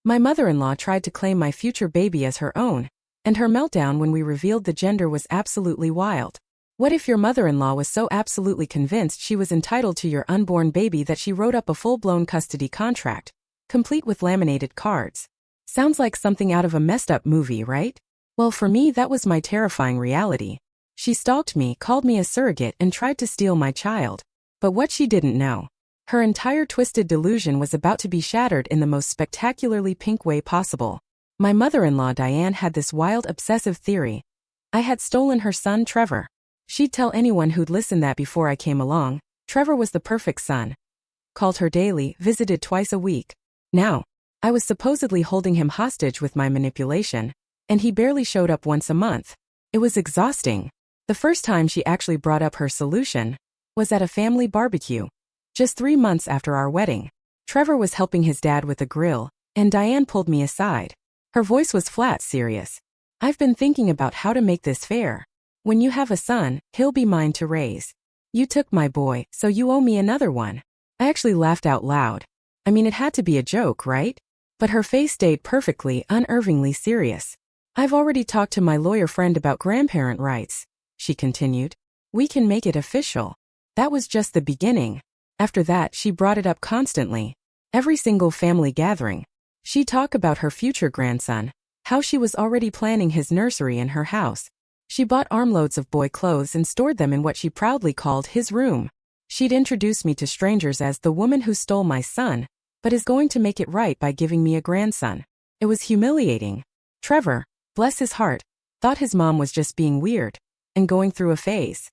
My mother-in-law tried to claim my future baby as her own, and her meltdown when we revealed the gender was absolutely wild. What if your mother-in-law was so absolutely convinced she was entitled to your unborn baby that she wrote up a full-blown custody contract, complete with laminated cards? Sounds like something out of a messed-up movie, right? Well, for me that was my terrifying reality. She stalked me, called me a surrogate, and tried to steal my child. But what she didn't know, her entire twisted delusion was about to be shattered in the most spectacularly pink way possible. My mother-in-law Diane had this wild obsessive theory. I had stolen her son Trevor. She'd tell anyone who'd listen that before I came along, Trevor was the perfect son. Called her daily, visited twice a week. Now, I was supposedly holding him hostage with my manipulation, and he barely showed up once a month. It was exhausting. The first time she actually brought up her solution was at a family barbecue. Just 3 months after our wedding. Trevor was helping his dad with the grill, and Diane pulled me aside. Her voice was flat serious. I've been thinking about how to make this fair. When you have a son, he'll be mine to raise. You took my boy, so you owe me another one. I actually laughed out loud. I mean, it had to be a joke, right? But her face stayed perfectly, unnervingly serious. I've already talked to my lawyer friend about grandparent rights, she continued. We can make it official. That was just the beginning. After that, she brought it up constantly. Every single family gathering. She'd talk about her future grandson, how she was already planning his nursery in her house. She bought armloads of boy clothes and stored them in what she proudly called his room. She'd introduce me to strangers as the woman who stole my son, but is going to make it right by giving me a grandson. It was humiliating. Trevor, bless his heart, thought his mom was just being weird and going through a phase.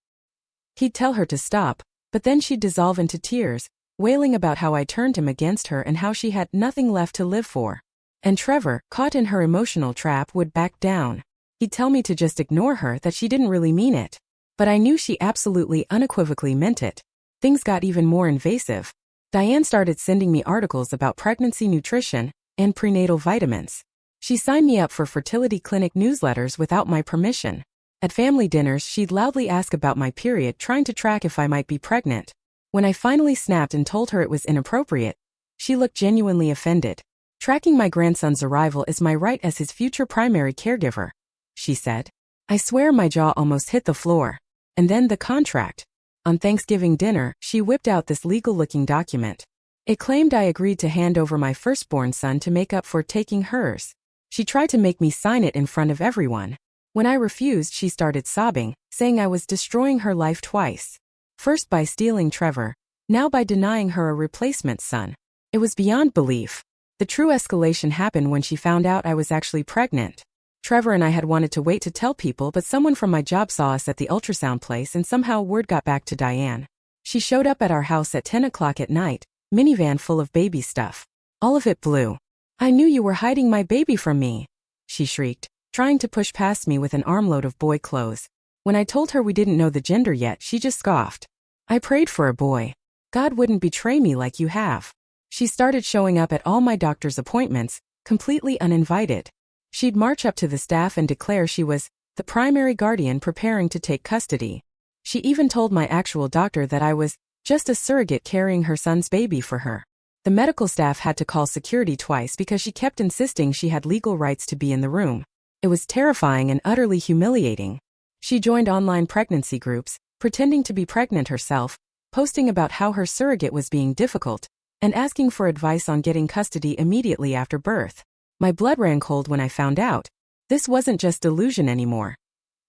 He'd tell her to stop, but then she'd dissolve into tears, wailing about how I turned him against her and how she had nothing left to live for. And Trevor, caught in her emotional trap, would back down. He'd tell me to just ignore her, that she didn't really mean it. But I knew she absolutely unequivocally meant it. Things got even more invasive. Diane started sending me articles about pregnancy nutrition and prenatal vitamins. She signed me up for fertility clinic newsletters without my permission. At family dinners, she'd loudly ask about my period, trying to track if I might be pregnant. When I finally snapped and told her it was inappropriate, she looked genuinely offended. Tracking my grandson's arrival is my right as his future primary caregiver, she said. I swear my jaw almost hit the floor. And then the contract. On Thanksgiving dinner, she whipped out this legal-looking document. It claimed I agreed to hand over my firstborn son to make up for taking hers. She tried to make me sign it in front of everyone. When I refused, she started sobbing, saying I was destroying her life twice. First by stealing Trevor, now by denying her a replacement son. It was beyond belief. The true escalation happened when she found out I was actually pregnant. Trevor and I had wanted to wait to tell people, but someone from my job saw us at the ultrasound place and somehow word got back to Diane. She showed up at our house at 10 o'clock at night, minivan full of baby stuff. All of it blue. I knew you were hiding my baby from me, she shrieked, trying to push past me with an armload of boy clothes. When I told her we didn't know the gender yet, she just scoffed. I prayed for a boy. God wouldn't betray me like you have. She started showing up at all my doctor's appointments, completely uninvited. She'd march up to the staff and declare she was the primary guardian preparing to take custody. She even told my actual doctor that I was just a surrogate carrying her son's baby for her. The medical staff had to call security twice because she kept insisting she had legal rights to be in the room. It was terrifying and utterly humiliating. She joined online pregnancy groups, pretending to be pregnant herself, posting about how her surrogate was being difficult, and asking for advice on getting custody immediately after birth. My blood ran cold when I found out. This wasn't just delusion anymore.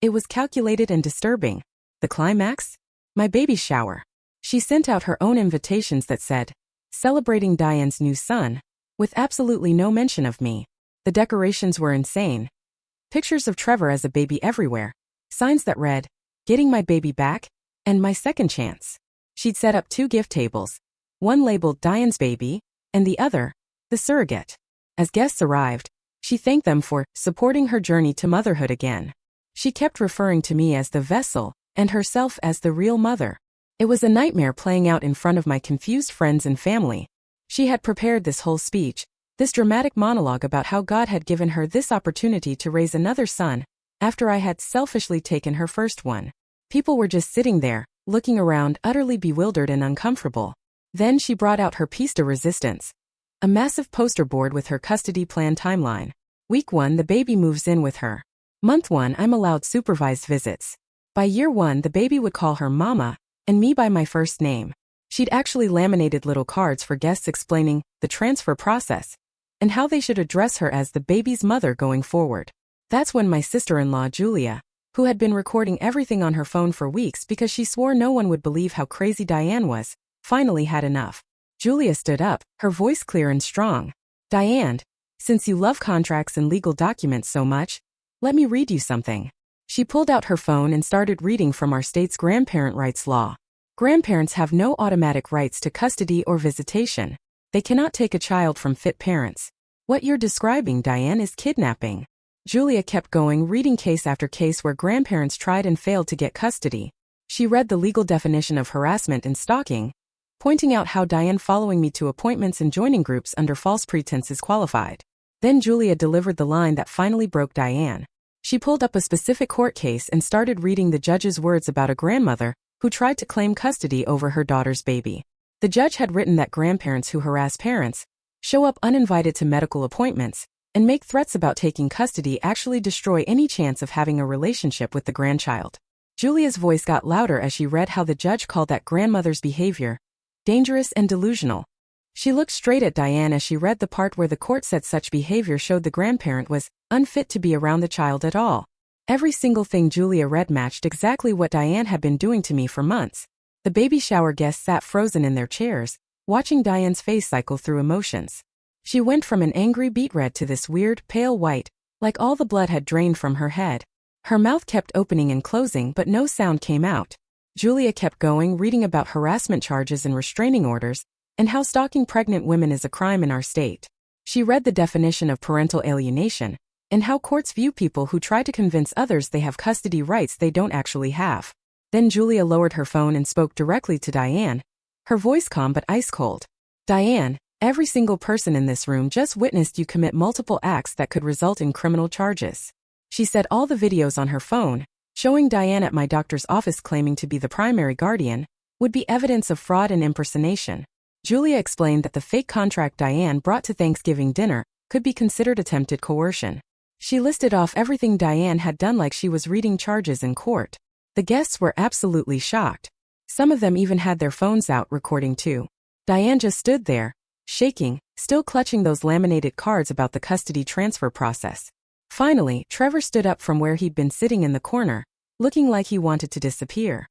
It was calculated and disturbing. The climax? My baby shower. She sent out her own invitations that said, "Celebrating Diane's new son," with absolutely no mention of me. The decorations were insane. Pictures of Trevor as a baby everywhere. Signs that read, "Getting my baby back," and "My second chance." She'd set up 2 gift tables. One labeled Diane's baby, and the other, the surrogate. As guests arrived, she thanked them for supporting her journey to motherhood again. She kept referring to me as the vessel, and herself as the real mother. It was a nightmare playing out in front of my confused friends and family. She had prepared this whole speech, this dramatic monologue about how God had given her this opportunity to raise another son, after I had selfishly taken her first one. People were just sitting there, looking around, utterly bewildered and uncomfortable. Then she brought out her piece de resistance. A massive poster board with her custody plan timeline. Week 1, the baby moves in with her. Month 1, I'm allowed supervised visits. By year 1, the baby would call her mama, and me by my first name. She'd actually laminated little cards for guests explaining the transfer process and how they should address her as the baby's mother going forward. That's when my sister-in-law, Julia, who had been recording everything on her phone for weeks because she swore no one would believe how crazy Diane was, finally had enough. Julia stood up, her voice clear and strong. Diane, since you love contracts and legal documents so much, let me read you something. She pulled out her phone and started reading from our state's grandparent rights law. Grandparents have no automatic rights to custody or visitation. They cannot take a child from fit parents. What you're describing, Diane, is kidnapping. Julia kept going, reading case after case where grandparents tried and failed to get custody. She read the legal definition of harassment and stalking, pointing out how Diane following me to appointments and joining groups under false pretenses qualified. Then Julia delivered the line that finally broke Diane. She pulled up a specific court case and started reading the judge's words about a grandmother who tried to claim custody over her daughter's baby. The judge had written that grandparents who harass parents, show up uninvited to medical appointments, and make threats about taking custody actually destroy any chance of having a relationship with the grandchild. Julia's voice got louder as she read how the judge called that grandmother's behavior dangerous and delusional. She looked straight at Diane as she read the part where the court said such behavior showed the grandparent was unfit to be around the child at all. Every single thing Julia read matched exactly what Diane had been doing to me for months. The baby shower guests sat frozen in their chairs, watching Diane's face cycle through emotions. She went from an angry beet red to this weird, pale white, like all the blood had drained from her head. Her mouth kept opening and closing but no sound came out. Julia kept going, reading about harassment charges and restraining orders, and how stalking pregnant women is a crime in our state. She read the definition of parental alienation, and how courts view people who try to convince others they have custody rights they don't actually have. Then Julia lowered her phone and spoke directly to Diane, her voice calm but ice cold. Diane, every single person in this room just witnessed you commit multiple acts that could result in criminal charges. She said all the videos on her phone, showing Diane at my doctor's office claiming to be the primary guardian, would be evidence of fraud and impersonation. Julia explained that the fake contract Diane brought to Thanksgiving dinner could be considered attempted coercion. She listed off everything Diane had done like she was reading charges in court. The guests were absolutely shocked. Some of them even had their phones out recording too. Diane just stood there, shaking, still clutching those laminated cards about the custody transfer process. Finally, Trevor stood up from where he'd been sitting in the corner, looking like he wanted to disappear.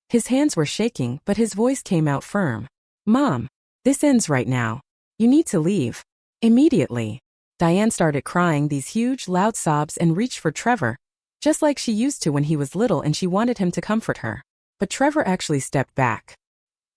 His hands were shaking, but his voice came out firm. Mom, this ends right now. You need to leave. Immediately. Diane started crying these huge, loud sobs and reached for Trevor, just like she used to when he was little and she wanted him to comfort her. But Trevor actually stepped back.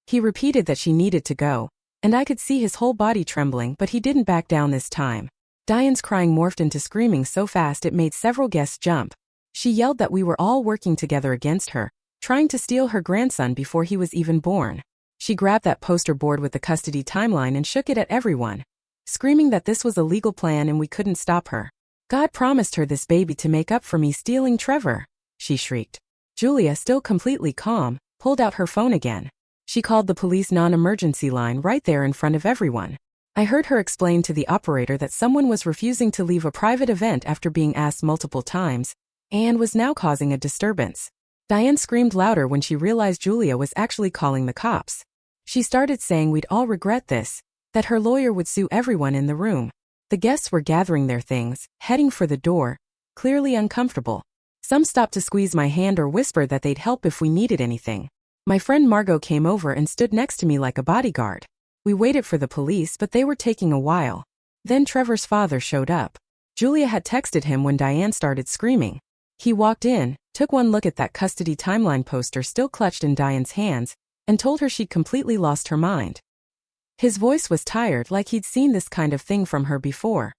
He repeated that she needed to go, and I could see his whole body trembling, but he didn't back down this time. Diane's crying morphed into screaming so fast it made several guests jump. She yelled that we were all working together against her, trying to steal her grandson before he was even born. She grabbed that poster board with the custody timeline and shook it at everyone, screaming that this was a legal plan and we couldn't stop her. God promised her this baby to make up for me stealing Trevor, she shrieked. Julia, still completely calm, pulled out her phone again. She called the police non-emergency line right there in front of everyone. I heard her explain to the operator that someone was refusing to leave a private event after being asked multiple times, and was now causing a disturbance. Diane screamed louder when she realized Julia was actually calling the cops. She started saying we'd all regret this, that her lawyer would sue everyone in the room. The guests were gathering their things, heading for the door, clearly uncomfortable. Some stopped to squeeze my hand or whisper that they'd help if we needed anything. My friend Margot came over and stood next to me like a bodyguard. We waited for the police, but they were taking a while. Then Trevor's father showed up. Julia had texted him when Diane started screaming. He walked in, took one look at that custody timeline poster still clutched in Diane's hands, and told her she'd completely lost her mind. His voice was tired, like he'd seen this kind of thing from her before.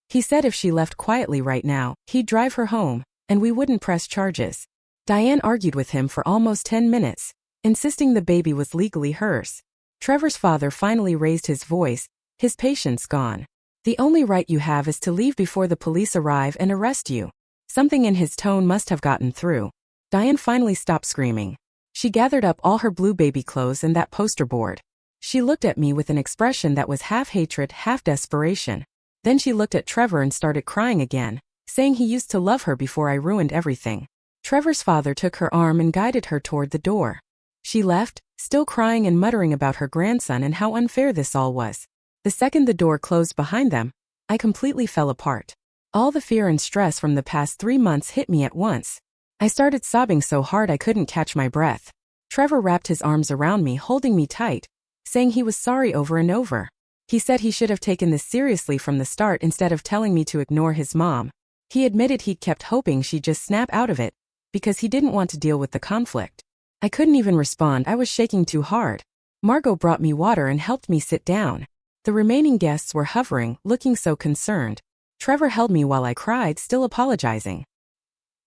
He said if she left quietly right now, he'd drive her home, and we wouldn't press charges. Diane argued with him for almost 10 minutes, insisting the baby was legally hers. Trevor's father finally raised his voice, his patience gone. The only right you have is to leave before the police arrive and arrest you. Something in his tone must have gotten through. Diane finally stopped screaming. She gathered up all her blue baby clothes and that poster board. She looked at me with an expression that was half hatred, half desperation. Then she looked at Trevor and started crying again, saying he used to love her before I ruined everything. Trevor's father took her arm and guided her toward the door. She left, still crying and muttering about her grandson and how unfair this all was. The second the door closed behind them, I completely fell apart. All the fear and stress from the past 3 months hit me at once. I started sobbing so hard I couldn't catch my breath. Trevor wrapped his arms around me, holding me tight, saying he was sorry over and over. He said he should have taken this seriously from the start instead of telling me to ignore his mom. He admitted he'd kept hoping she'd just snap out of it, because he didn't want to deal with the conflict. I couldn't even respond, I was shaking too hard. Margot brought me water and helped me sit down. The remaining guests were hovering, looking so concerned. Trevor held me while I cried, still apologizing.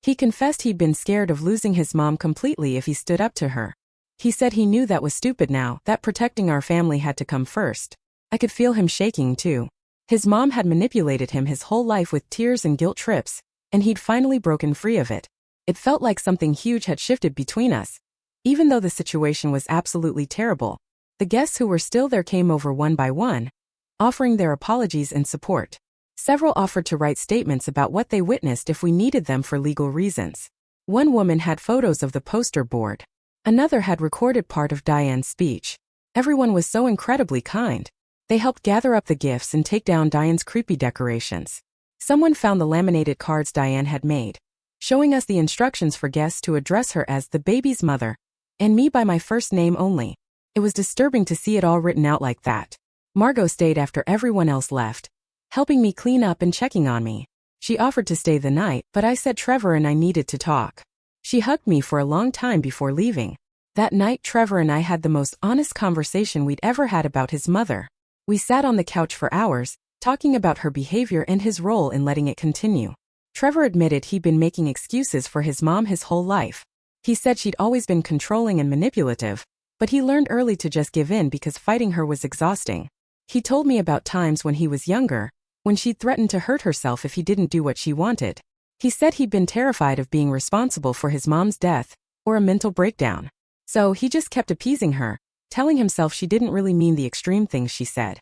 He confessed he'd been scared of losing his mom completely if he stood up to her. He said he knew that was stupid now, that protecting our family had to come first. I could feel him shaking too. His mom had manipulated him his whole life with tears and guilt trips, and he'd finally broken free of it. It felt like something huge had shifted between us. Even though the situation was absolutely terrible, the guests who were still there came over one by one, offering their apologies and support. Several offered to write statements about what they witnessed if we needed them for legal reasons. One woman had photos of the poster board. Another had recorded part of Diane's speech. Everyone was so incredibly kind. They helped gather up the gifts and take down Diane's creepy decorations. Someone found the laminated cards Diane had made, showing us the instructions for guests to address her as the baby's mother, and me by my first name only. It was disturbing to see it all written out like that. Margot stayed after everyone else left, helping me clean up and checking on me. She offered to stay the night, but I said Trevor and I needed to talk. She hugged me for a long time before leaving. That night Trevor and I had the most honest conversation we'd ever had about his mother. We sat on the couch for hours, talking about her behavior and his role in letting it continue. Trevor admitted he'd been making excuses for his mom his whole life. He said she'd always been controlling and manipulative, but he learned early to just give in because fighting her was exhausting. He told me about times when he was younger, when she'd threatened to hurt herself if he didn't do what she wanted. He said he'd been terrified of being responsible for his mom's death, or a mental breakdown. So he just kept appeasing her, telling himself she didn't really mean the extreme things she said.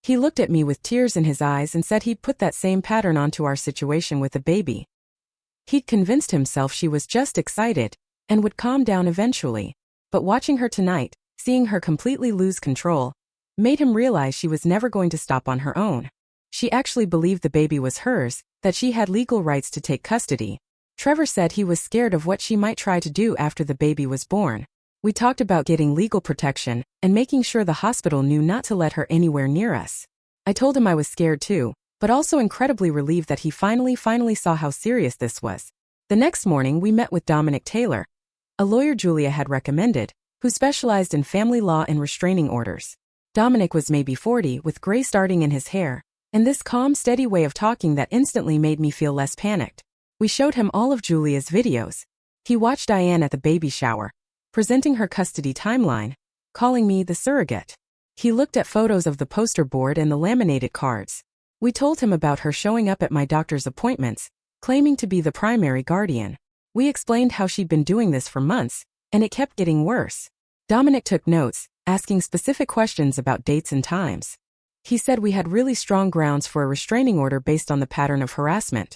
He looked at me with tears in his eyes and said he'd put that same pattern onto our situation with the baby. He'd convinced himself she was just excited, and would calm down eventually. But watching her tonight, seeing her completely lose control, made him realize she was never going to stop on her own. She actually believed the baby was hers, that she had legal rights to take custody. Trevor said he was scared of what she might try to do after the baby was born. We talked about getting legal protection and making sure the hospital knew not to let her anywhere near us. I told him I was scared too, but also incredibly relieved that he finally saw how serious this was. The next morning we met with Dominic Taylor, a lawyer Julia had recommended, who specialized in family law and restraining orders. Dominic was maybe 40 with gray starting in his hair, and this calm, steady way of talking that instantly made me feel less panicked. We showed him all of Julia's videos. He watched Diane at the baby shower, presenting her custody timeline, calling me the surrogate. He looked at photos of the poster board and the laminated cards. We told him about her showing up at my doctor's appointments, claiming to be the primary guardian. We explained how she'd been doing this for months, and it kept getting worse. Dominic took notes, asking specific questions about dates and times. He said we had really strong grounds for a restraining order based on the pattern of harassment.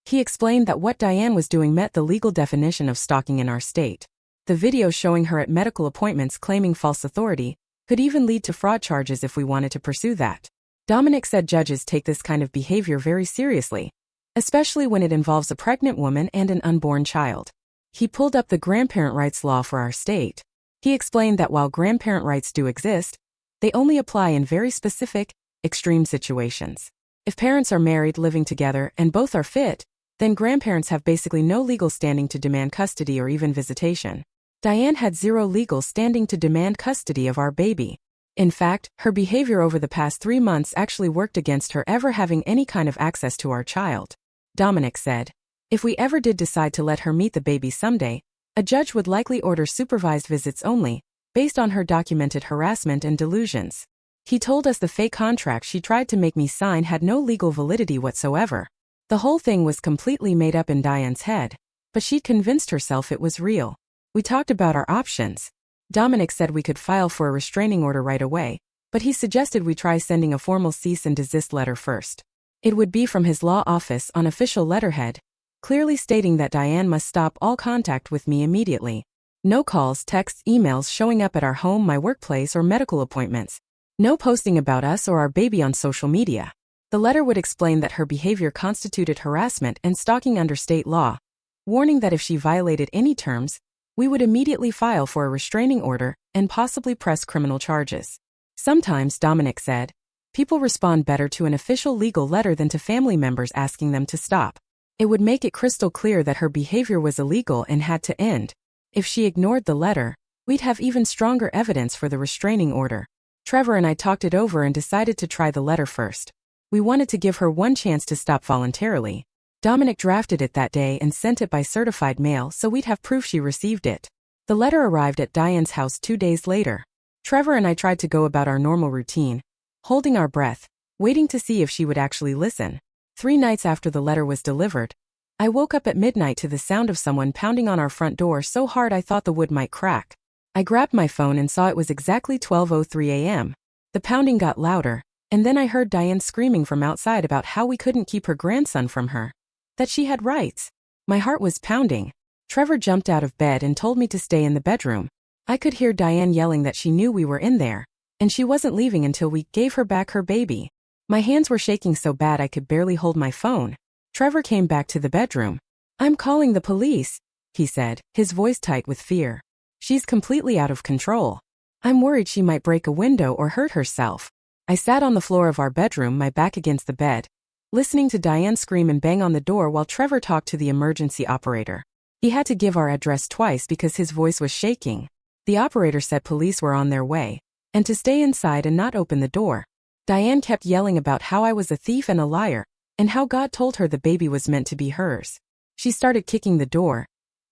He explained that what Diane was doing met the legal definition of stalking in our state. The videos showing her at medical appointments claiming false authority could even lead to fraud charges if we wanted to pursue that. Dominic said judges take this kind of behavior very seriously, especially when it involves a pregnant woman and an unborn child. He pulled up the grandparent rights law for our state. He explained that while grandparent rights do exist, they only apply in very specific, extreme situations. If parents are married, living together, and both are fit, then grandparents have basically no legal standing to demand custody or even visitation. Diane had zero legal standing to demand custody of our baby. In fact, her behavior over the past 3 months actually worked against her ever having any kind of access to our child. Dominic said, if we ever did decide to let her meet the baby someday, a judge would likely order supervised visits only, based on her documented harassment and delusions. He told us the fake contract she tried to make me sign had no legal validity whatsoever. The whole thing was completely made up in Diane's head, but she'd convinced herself it was real. We talked about our options. Dominic said we could file for a restraining order right away, but he suggested we try sending a formal cease and desist letter first. It would be from his law office on official letterhead, clearly stating that Diane must stop all contact with me immediately. No calls, texts, emails showing up at our home, my workplace, or medical appointments. No posting about us or our baby on social media. The letter would explain that her behavior constituted harassment and stalking under state law, warning that if she violated any terms, we would immediately file for a restraining order and possibly press criminal charges. Sometimes, Dominic said, people respond better to an official legal letter than to family members asking them to stop. It would make it crystal clear that her behavior was illegal and had to end. If she ignored the letter, we'd have even stronger evidence for the restraining order. Trevor and I talked it over and decided to try the letter first. We wanted to give her one chance to stop voluntarily. Dominic drafted it that day and sent it by certified mail so we'd have proof she received it. The letter arrived at Diane's house 2 days later. Trevor and I tried to go about our normal routine, holding our breath, waiting to see if she would actually listen. 3 nights after the letter was delivered, I woke up at midnight to the sound of someone pounding on our front door so hard I thought the wood might crack. I grabbed my phone and saw it was exactly 12:03 a.m. The pounding got louder, and then I heard Diane screaming from outside about how we couldn't keep her grandson from her. That she had rights. My heart was pounding. Trevor jumped out of bed and told me to stay in the bedroom. I could hear Diane yelling that she knew we were in there, and she wasn't leaving until we gave her back her baby. My hands were shaking so bad I could barely hold my phone. Trevor came back to the bedroom. "I'm calling the police," he said, his voice tight with fear. "She's completely out of control. I'm worried she might break a window or hurt herself." I sat on the floor of our bedroom, my back against the bed, listening to Diane scream and bang on the door while Trevor talked to the emergency operator. He had to give our address twice because his voice was shaking. The operator said police were on their way, and to stay inside and not open the door. Diane kept yelling about how I was a thief and a liar, and how God told her the baby was meant to be hers. She started kicking the door,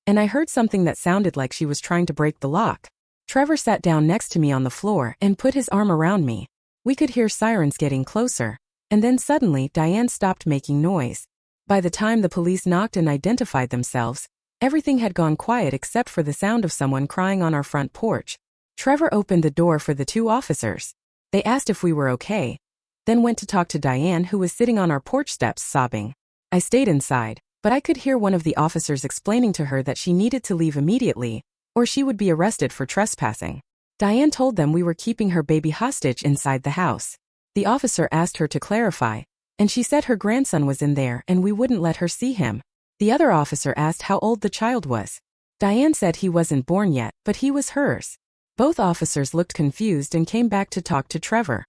and I heard something that sounded like she was trying to break the lock. Trevor sat down next to me on the floor and put his arm around me. We could hear sirens getting closer, and then suddenly Diane stopped making noise. By the time the police knocked and identified themselves, everything had gone quiet except for the sound of someone crying on our front porch. Trevor opened the door for the 2 officers. They asked if we were okay, then went to talk to Diane, who was sitting on our porch steps sobbing. I stayed inside, but I could hear one of the officers explaining to her that she needed to leave immediately, or she would be arrested for trespassing. Diane told them we were keeping her baby hostage inside the house. The officer asked her to clarify, and she said her grandson was in there and we wouldn't let her see him. The other officer asked how old the child was. Diane said he wasn't born yet, but he was hers. Both officers looked confused and came back to talk to Trevor.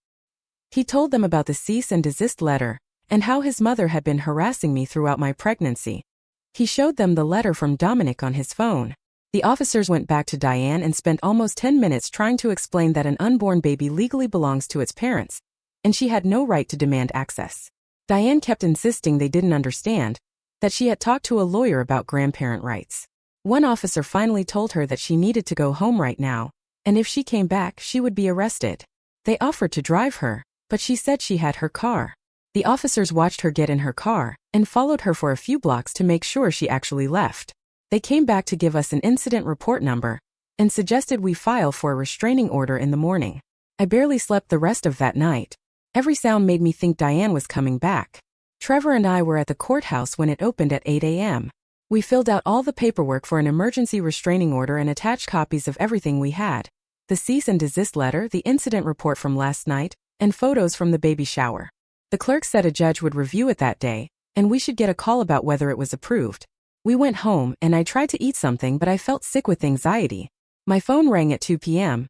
He told them about the cease and desist letter, and how his mother had been harassing me throughout my pregnancy. He showed them the letter from Dominic on his phone. The officers went back to Diane and spent almost 10 minutes trying to explain that an unborn baby legally belongs to its parents, and she had no right to demand access. Diane kept insisting they didn't understand, that she had talked to a lawyer about grandparent rights. One officer finally told her that she needed to go home right now, and if she came back, she would be arrested. They offered to drive her, but she said she had her car. The officers watched her get in her car and followed her for a few blocks to make sure she actually left. They came back to give us an incident report number and suggested we file for a restraining order in the morning. I barely slept the rest of that night. Every sound made me think Diane was coming back. Trevor and I were at the courthouse when it opened at 8 a.m. We filled out all the paperwork for an emergency restraining order and attached copies of everything we had: the cease and desist letter, the incident report from last night, and photos from the baby shower. The clerk said a judge would review it that day, and we should get a call about whether it was approved. We went home, and I tried to eat something, but I felt sick with anxiety. My phone rang at 2 p.m.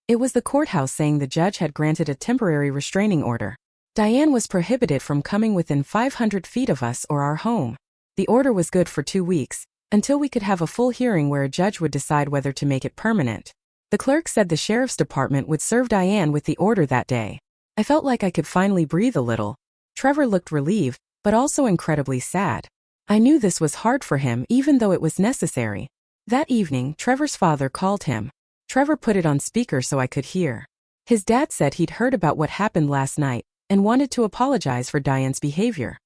It was the courthouse saying the judge had granted a temporary restraining order. Diane was prohibited from coming within 500 feet of us or our home. The order was good for 2 weeks, until we could have a full hearing where a judge would decide whether to make it permanent. The clerk said the sheriff's department would serve Diane with the order that day. I felt like I could finally breathe a little. Trevor looked relieved, but also incredibly sad. I knew this was hard for him even though it was necessary. That evening, Trevor's father called him. Trevor put it on speaker so I could hear. His dad said he'd heard about what happened last night and wanted to apologize for Diane's behavior.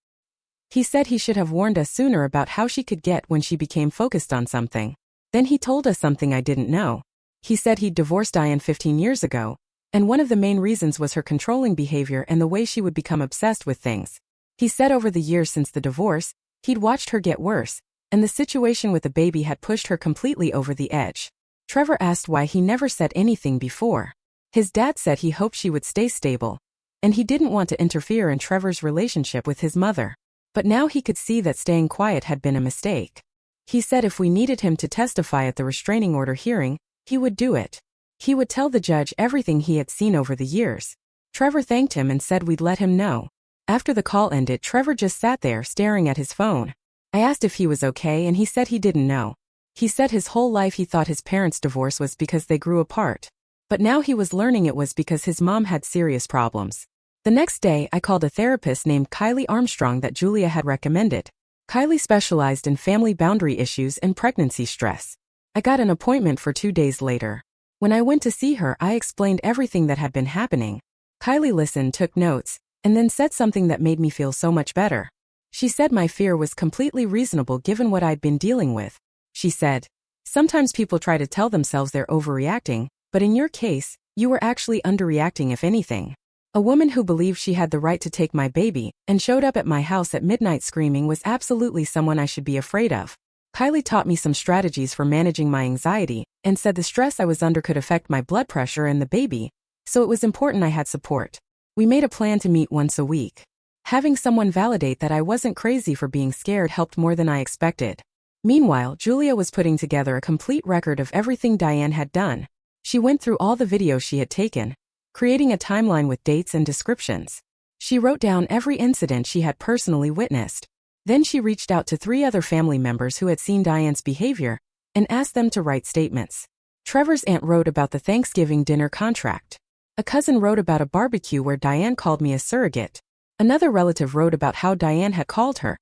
He said he should have warned us sooner about how she could get when she became focused on something. Then he told us something I didn't know. He said he'd divorced Diane 15 years ago, and one of the main reasons was her controlling behavior and the way she would become obsessed with things. He said over the years since the divorce, he'd watched her get worse, and the situation with the baby had pushed her completely over the edge. Trevor asked why he never said anything before. His dad said he hoped she would stay stable, and he didn't want to interfere in Trevor's relationship with his mother. But now he could see that staying quiet had been a mistake. He said if we needed him to testify at the restraining order hearing, he would do it. He would tell the judge everything he had seen over the years. Trevor thanked him and said we'd let him know. After the call ended, Trevor just sat there staring at his phone. I asked if he was okay and he said he didn't know. He said his whole life he thought his parents' divorce was because they grew apart. But now he was learning it was because his mom had serious problems. The next day, I called a therapist named Kylie Armstrong that Julia had recommended. Kylie specialized in family boundary issues and pregnancy stress. I got an appointment for 2 days later. When I went to see her, I explained everything that had been happening. Kylie listened, took notes, and then said something that made me feel so much better. She said my fear was completely reasonable given what I'd been dealing with. She said, sometimes people try to tell themselves they're overreacting, but in your case, you were actually underreacting if anything. A woman who believed she had the right to take my baby and showed up at my house at midnight screaming was absolutely someone I should be afraid of. Kylie taught me some strategies for managing my anxiety and said the stress I was under could affect my blood pressure and the baby, so it was important I had support. We made a plan to meet once a week. Having someone validate that I wasn't crazy for being scared helped more than I expected. Meanwhile, Julia was putting together a complete record of everything Diane had done. She went through all the videos she had taken, creating a timeline with dates and descriptions. She wrote down every incident she had personally witnessed. Then she reached out to 3 other family members who had seen Diane's behavior and asked them to write statements. Trevor's aunt wrote about the Thanksgiving dinner contract. A cousin wrote about a barbecue where Diane called me a surrogate. Another relative wrote about how Diane had called her,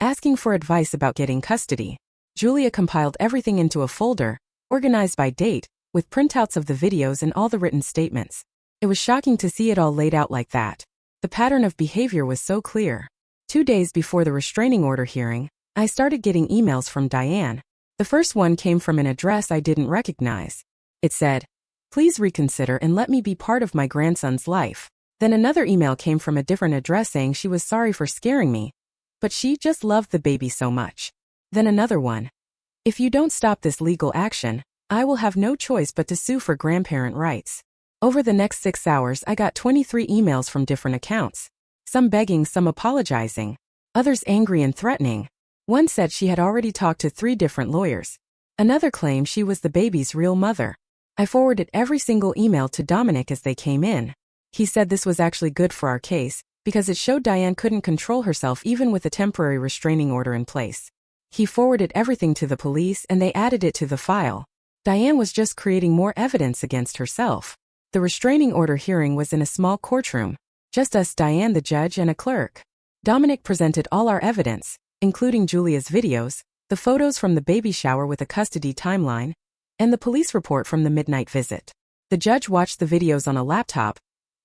asking for advice about getting custody. Julia compiled everything into a folder, organized by date, with printouts of the videos and all the written statements. It was shocking to see it all laid out like that. The pattern of behavior was so clear. 2 days before the restraining order hearing, I started getting emails from Diane. The first one came from an address I didn't recognize. It said, "Please reconsider and let me be part of my grandson's life." Then another email came from a different address saying she was sorry for scaring me, but she just loved the baby so much. Then another one. "If you don't stop this legal action, I will have no choice but to sue for grandparent rights." Over the next 6 hours, I got 23 emails from different accounts. Some begging, some apologizing, others angry and threatening. One said she had already talked to 3 different lawyers. Another claimed she was the baby's real mother. I forwarded every single email to Dominic as they came in. He said this was actually good for our case, because it showed Diane couldn't control herself even with a temporary restraining order in place. He forwarded everything to the police and they added it to the file. Diane was just creating more evidence against herself. The restraining order hearing was in a small courtroom. Just us, Diane, the judge, and a clerk. Dominic presented all our evidence, including Julia's videos, the photos from the baby shower with a custody timeline, and the police report from the midnight visit. The judge watched the videos on a laptop,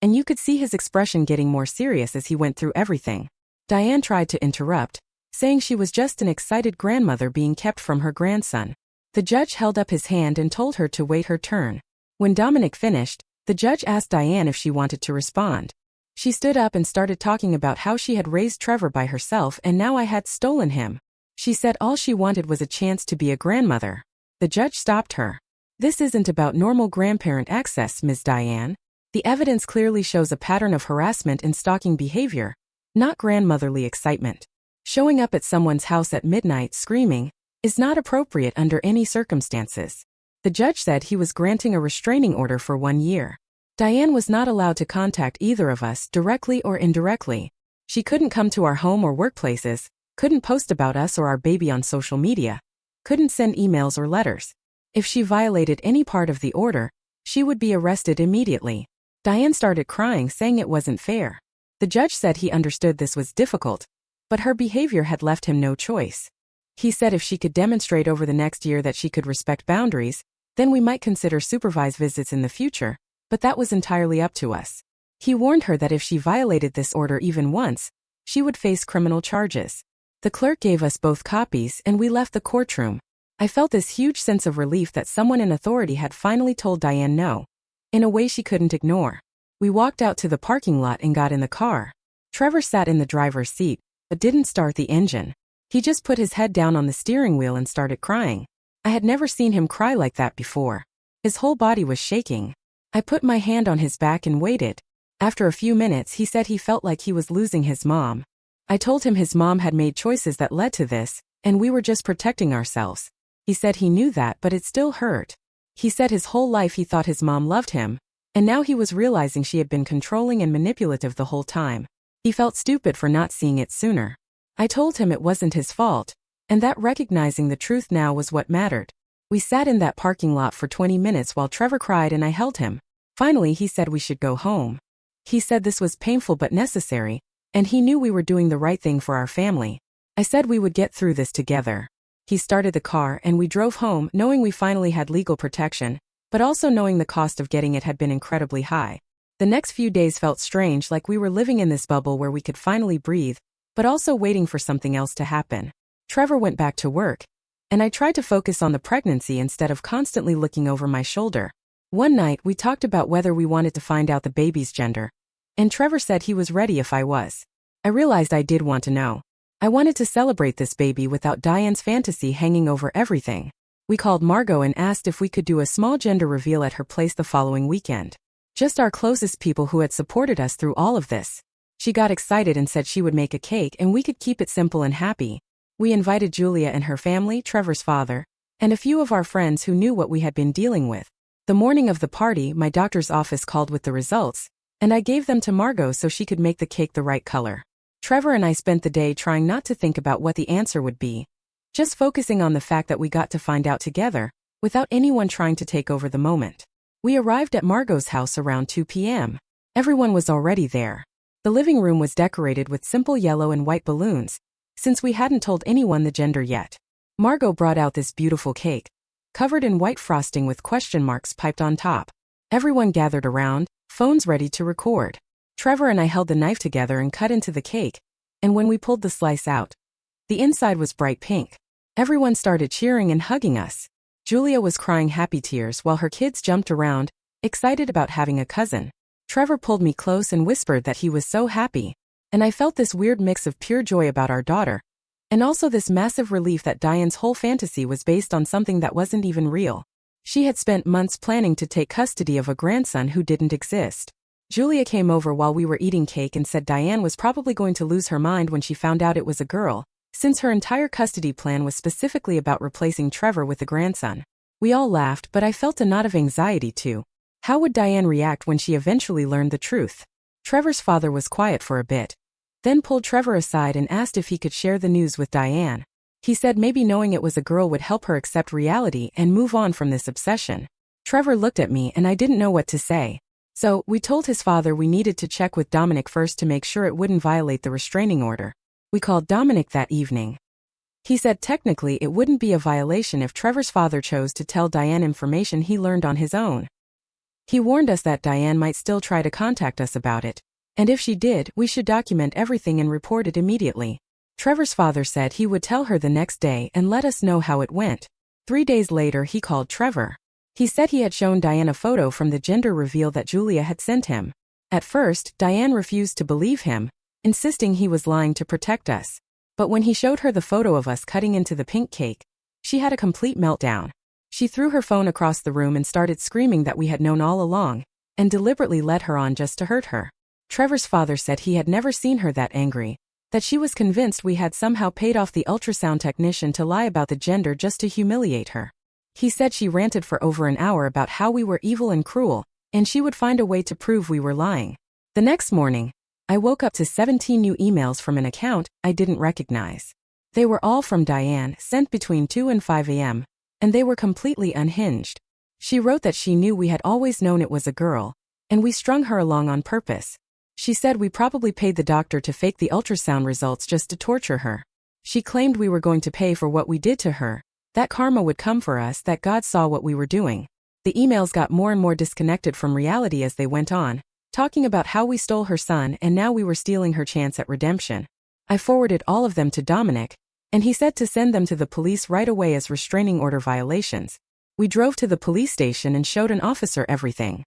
and you could see his expression getting more serious as he went through everything. Diane tried to interrupt, saying she was just an excited grandmother being kept from her grandson. The judge held up his hand and told her to wait her turn. When Dominic finished, the judge asked Diane if she wanted to respond. She stood up and started talking about how she had raised Trevor by herself and now I had stolen him. She said all she wanted was a chance to be a grandmother. The judge stopped her. "This isn't about normal grandparent access, Ms. Diane. The evidence clearly shows a pattern of harassment and stalking behavior, not grandmotherly excitement. Showing up at someone's house at midnight screaming is not appropriate under any circumstances." The judge said he was granting a restraining order for 1 year. Diane was not allowed to contact either of us directly or indirectly. She couldn't come to our home or workplaces, couldn't post about us or our baby on social media, couldn't send emails or letters. If she violated any part of the order, she would be arrested immediately. Diane started crying, saying it wasn't fair. The judge said he understood this was difficult, but her behavior had left him no choice. He said if she could demonstrate over the next year that she could respect boundaries, then we might consider supervised visits in the future, but that was entirely up to us. He warned her that if she violated this order even once, she would face criminal charges. The clerk gave us both copies and we left the courtroom. I felt this huge sense of relief that someone in authority had finally told Diane no. In a way she couldn't ignore. We walked out to the parking lot and got in the car. Trevor sat in the driver's seat, but didn't start the engine. He just put his head down on the steering wheel and started crying. I had never seen him cry like that before. His whole body was shaking. I put my hand on his back and waited. After a few minutes he said he felt like he was losing his mom. I told him his mom had made choices that led to this, and we were just protecting ourselves. He said he knew that, but it still hurt. He said his whole life he thought his mom loved him, and now he was realizing she had been controlling and manipulative the whole time. He felt stupid for not seeing it sooner. I told him it wasn't his fault, and that recognizing the truth now was what mattered. We sat in that parking lot for 20 minutes while Trevor cried and I held him. Finally he said we should go home. He said this was painful but necessary, and he knew we were doing the right thing for our family. I said we would get through this together. He started the car and we drove home knowing we finally had legal protection, but also knowing the cost of getting it had been incredibly high. The next few days felt strange, like we were living in this bubble where we could finally breathe, but also waiting for something else to happen. Trevor went back to work, and I tried to focus on the pregnancy instead of constantly looking over my shoulder. One night we talked about whether we wanted to find out the baby's gender, and Trevor said he was ready if I was. I realized I did want to know. I wanted to celebrate this baby without Diane's fantasy hanging over everything. We called Margot and asked if we could do a small gender reveal at her place the following weekend. Just our closest people who had supported us through all of this. She got excited and said she would make a cake and we could keep it simple and happy. We invited Julia and her family, Trevor's father, and a few of our friends who knew what we had been dealing with. The morning of the party, my doctor's office called with the results, and I gave them to Margot so she could make the cake the right color. Trevor and I spent the day trying not to think about what the answer would be, just focusing on the fact that we got to find out together, without anyone trying to take over the moment. We arrived at Margot's house around 2 p.m. Everyone was already there. The living room was decorated with simple yellow and white balloons, since we hadn't told anyone the gender yet. Margot brought out this beautiful cake, covered in white frosting with question marks piped on top. Everyone gathered around, phones ready to record. Trevor and I held the knife together and cut into the cake, and when we pulled the slice out, the inside was bright pink. Everyone started cheering and hugging us. Julia was crying happy tears while her kids jumped around, excited about having a cousin. Trevor pulled me close and whispered that he was so happy, and I felt this weird mix of pure joy about our daughter, and also this massive relief that Diane's whole fantasy was based on something that wasn't even real. She had spent months planning to take custody of a grandson who didn't exist. Julia came over while we were eating cake and said Diane was probably going to lose her mind when she found out it was a girl, since her entire custody plan was specifically about replacing Trevor with a grandson. We all laughed, but I felt a knot of anxiety too. How would Diane react when she eventually learned the truth? Trevor's father was quiet for a bit, then pulled Trevor aside and asked if he could share the news with Diane. He said maybe knowing it was a girl would help her accept reality and move on from this obsession. Trevor looked at me and I didn't know what to say. So, we told his father we needed to check with Dominic first to make sure it wouldn't violate the restraining order. We called Dominic that evening. He said technically it wouldn't be a violation if Trevor's father chose to tell Diane information he learned on his own. He warned us that Diane might still try to contact us about it, and if she did, we should document everything and report it immediately. Trevor's father said he would tell her the next day and let us know how it went. 3 days later he called Trevor. He said he had shown Diane a photo from the gender reveal that Julia had sent him. At first, Diane refused to believe him, insisting he was lying to protect us. But when he showed her the photo of us cutting into the pink cake, she had a complete meltdown. She threw her phone across the room and started screaming that we had known all along, and deliberately led her on just to hurt her. Trevor's father said he had never seen her that angry, that she was convinced we had somehow paid off the ultrasound technician to lie about the gender just to humiliate her. He said she ranted for over an hour about how we were evil and cruel, and she would find a way to prove we were lying. The next morning, I woke up to 17 new emails from an account I didn't recognize. They were all from Diane, sent between 2 and 5 a.m., and they were completely unhinged. She wrote that she knew we had always known it was a girl, and we strung her along on purpose. She said we probably paid the doctor to fake the ultrasound results just to torture her. She claimed we were going to pay for what we did to her, that karma would come for us, that God saw what we were doing. The emails got more and more disconnected from reality as they went on, talking about how we stole her son and now we were stealing her chance at redemption. I forwarded all of them to Dominic, and he said to send them to the police right away as restraining order violations. We drove to the police station and showed an officer everything.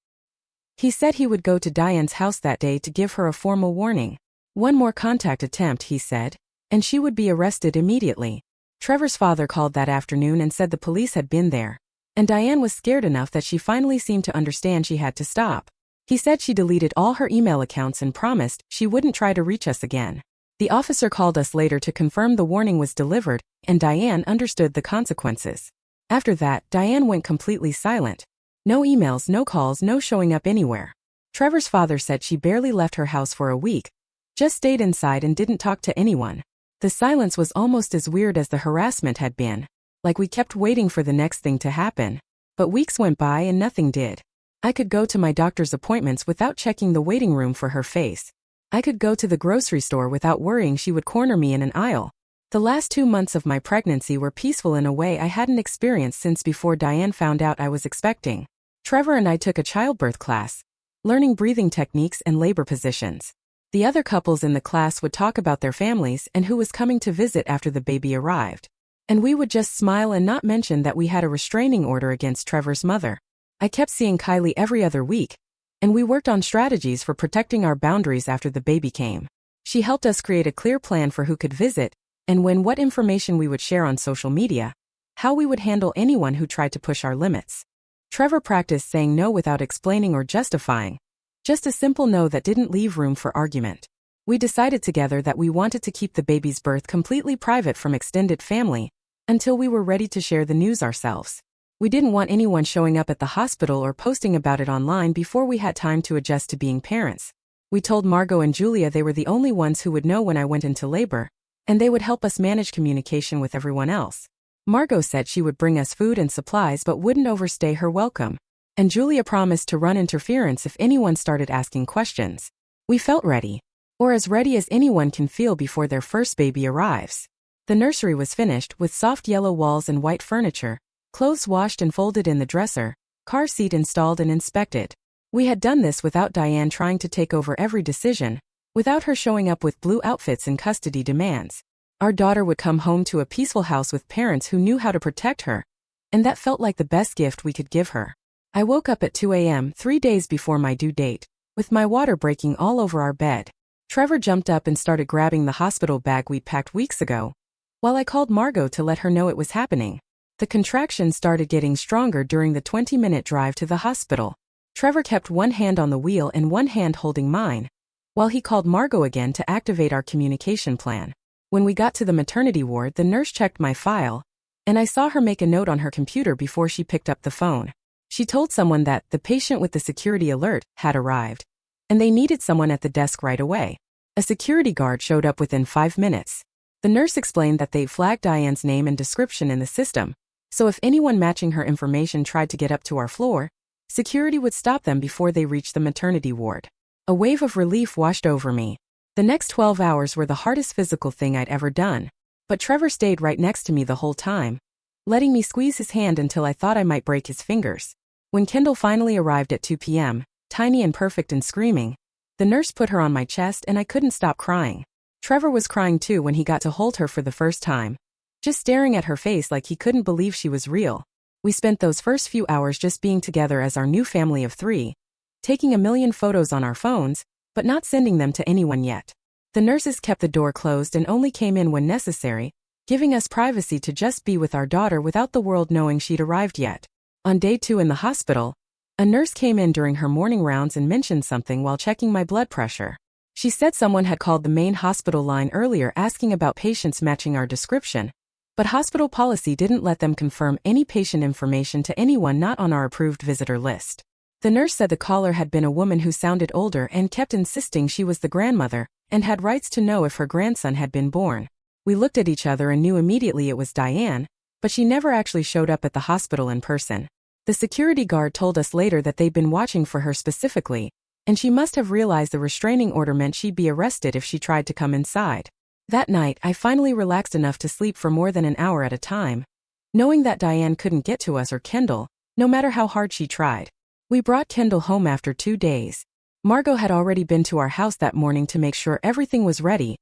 He said he would go to Diane's house that day to give her a formal warning. One more contact attempt, he said, and she would be arrested immediately. Trevor's father called that afternoon and said the police had been there, and Diane was scared enough that she finally seemed to understand she had to stop. He said she deleted all her email accounts and promised she wouldn't try to reach us again. The officer called us later to confirm the warning was delivered, and Diane understood the consequences. After that, Diane went completely silent. No emails, no calls, no showing up anywhere. Trevor's father said she barely left her house for a week, just stayed inside and didn't talk to anyone. The silence was almost as weird as the harassment had been, like we kept waiting for the next thing to happen. But weeks went by and nothing did. I could go to my doctor's appointments without checking the waiting room for her face. I could go to the grocery store without worrying she would corner me in an aisle. The last 2 months of my pregnancy were peaceful in a way I hadn't experienced since before Diane found out I was expecting. Trevor and I took a childbirth class, learning breathing techniques and labor positions. The other couples in the class would talk about their families and who was coming to visit after the baby arrived. And we would just smile and not mention that we had a restraining order against Trevor's mother. I kept seeing Kylie every other week, and we worked on strategies for protecting our boundaries after the baby came. She helped us create a clear plan for who could visit, and when, what information we would share on social media, how we would handle anyone who tried to push our limits. Trevor practiced saying no without explaining or justifying, just a simple no that didn't leave room for argument. We decided together that we wanted to keep the baby's birth completely private from extended family, until we were ready to share the news ourselves. We didn't want anyone showing up at the hospital or posting about it online before we had time to adjust to being parents. We told Margot and Julia they were the only ones who would know when I went into labor, and they would help us manage communication with everyone else. Margot said she would bring us food and supplies but wouldn't overstay her welcome, and Julia promised to run interference if anyone started asking questions. We felt ready, or as ready as anyone can feel before their first baby arrives. The nursery was finished with soft yellow walls and white furniture, clothes washed and folded in the dresser, car seat installed and inspected. We had done this without Diane trying to take over every decision, without her showing up with blue outfits and custody demands. Our daughter would come home to a peaceful house with parents who knew how to protect her, and that felt like the best gift we could give her. I woke up at 2 a.m. 3 days before my due date, with my water breaking all over our bed. Trevor jumped up and started grabbing the hospital bag we'd packed weeks ago, while I called Margot to let her know it was happening. The contractions started getting stronger during the 20-minute drive to the hospital. Trevor kept one hand on the wheel and one hand holding mine, while he called Margot again to activate our communication plan. When we got to the maternity ward, the nurse checked my file, and I saw her make a note on her computer before she picked up the phone. She told someone that the patient with the security alert had arrived, and they needed someone at the desk right away. A security guard showed up within 5 minutes. The nurse explained that they'd flagged Diane's name and description in the system, so if anyone matching her information tried to get up to our floor, security would stop them before they reached the maternity ward. A wave of relief washed over me. The next 12 hours were the hardest physical thing I'd ever done, but Trevor stayed right next to me the whole time, letting me squeeze his hand until I thought I might break his fingers. When Kendall finally arrived at 2 p.m., tiny and perfect and screaming, the nurse put her on my chest and I couldn't stop crying. Trevor was crying too when he got to hold her for the first time, just staring at her face like he couldn't believe she was real. We spent those first few hours just being together as our new family of 3, taking a million photos on our phones, but not sending them to anyone yet. The nurses kept the door closed and only came in when necessary, giving us privacy to just be with our daughter without the world knowing she'd arrived yet. On day 2 in the hospital, a nurse came in during her morning rounds and mentioned something while checking my blood pressure. She said someone had called the main hospital line earlier asking about patients matching our description, but hospital policy didn't let them confirm any patient information to anyone not on our approved visitor list. The nurse said the caller had been a woman who sounded older and kept insisting she was the grandmother and had rights to know if her grandson had been born. We looked at each other and knew immediately it was Diane, but she never actually showed up at the hospital in person. The security guard told us later that they'd been watching for her specifically, and she must have realized the restraining order meant she'd be arrested if she tried to come inside. That night, I finally relaxed enough to sleep for more than an hour at a time, knowing that Diane couldn't get to us or Kendall, no matter how hard she tried. We brought Kendall home after 2 days. Margot had already been to our house that morning to make sure everything was ready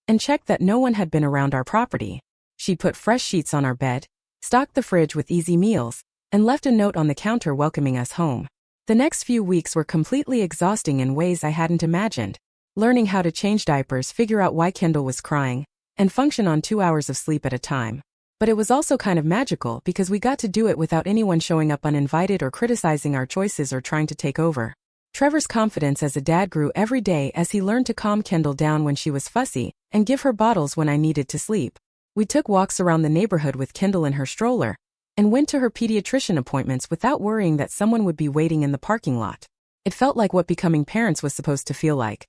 and checked that no one had been around our property. She put fresh sheets on our bed, stocked the fridge with easy meals, and left a note on the counter welcoming us home. The next few weeks were completely exhausting in ways I hadn't imagined. Learning how to change diapers, figure out why Kendall was crying, and function on 2 hours of sleep at a time. But it was also kind of magical because we got to do it without anyone showing up uninvited or criticizing our choices or trying to take over. Trevor's confidence as a dad grew every day as he learned to calm Kendall down when she was fussy and give her bottles when I needed to sleep. We took walks around the neighborhood with Kendall in her stroller and went to her pediatrician appointments without worrying that someone would be waiting in the parking lot. It felt like what becoming parents was supposed to feel like.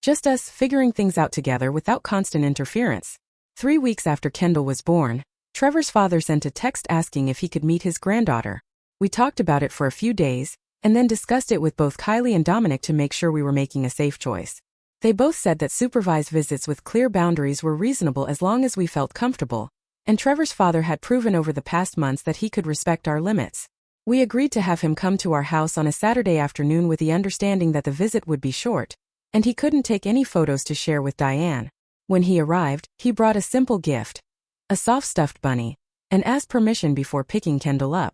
Just us figuring things out together without constant interference. 3 weeks after Kendall was born, Trevor's father sent a text asking if he could meet his granddaughter. We talked about it for a few days, and then discussed it with both Kylie and Dominic to make sure we were making a safe choice. They both said that supervised visits with clear boundaries were reasonable as long as we felt comfortable, and Trevor's father had proven over the past months that he could respect our limits. We agreed to have him come to our house on a Saturday afternoon with the understanding that the visit would be short, and he couldn't take any photos to share with Diane. When he arrived, he brought a simple gift, a soft stuffed bunny, and asked permission before picking Kendall up.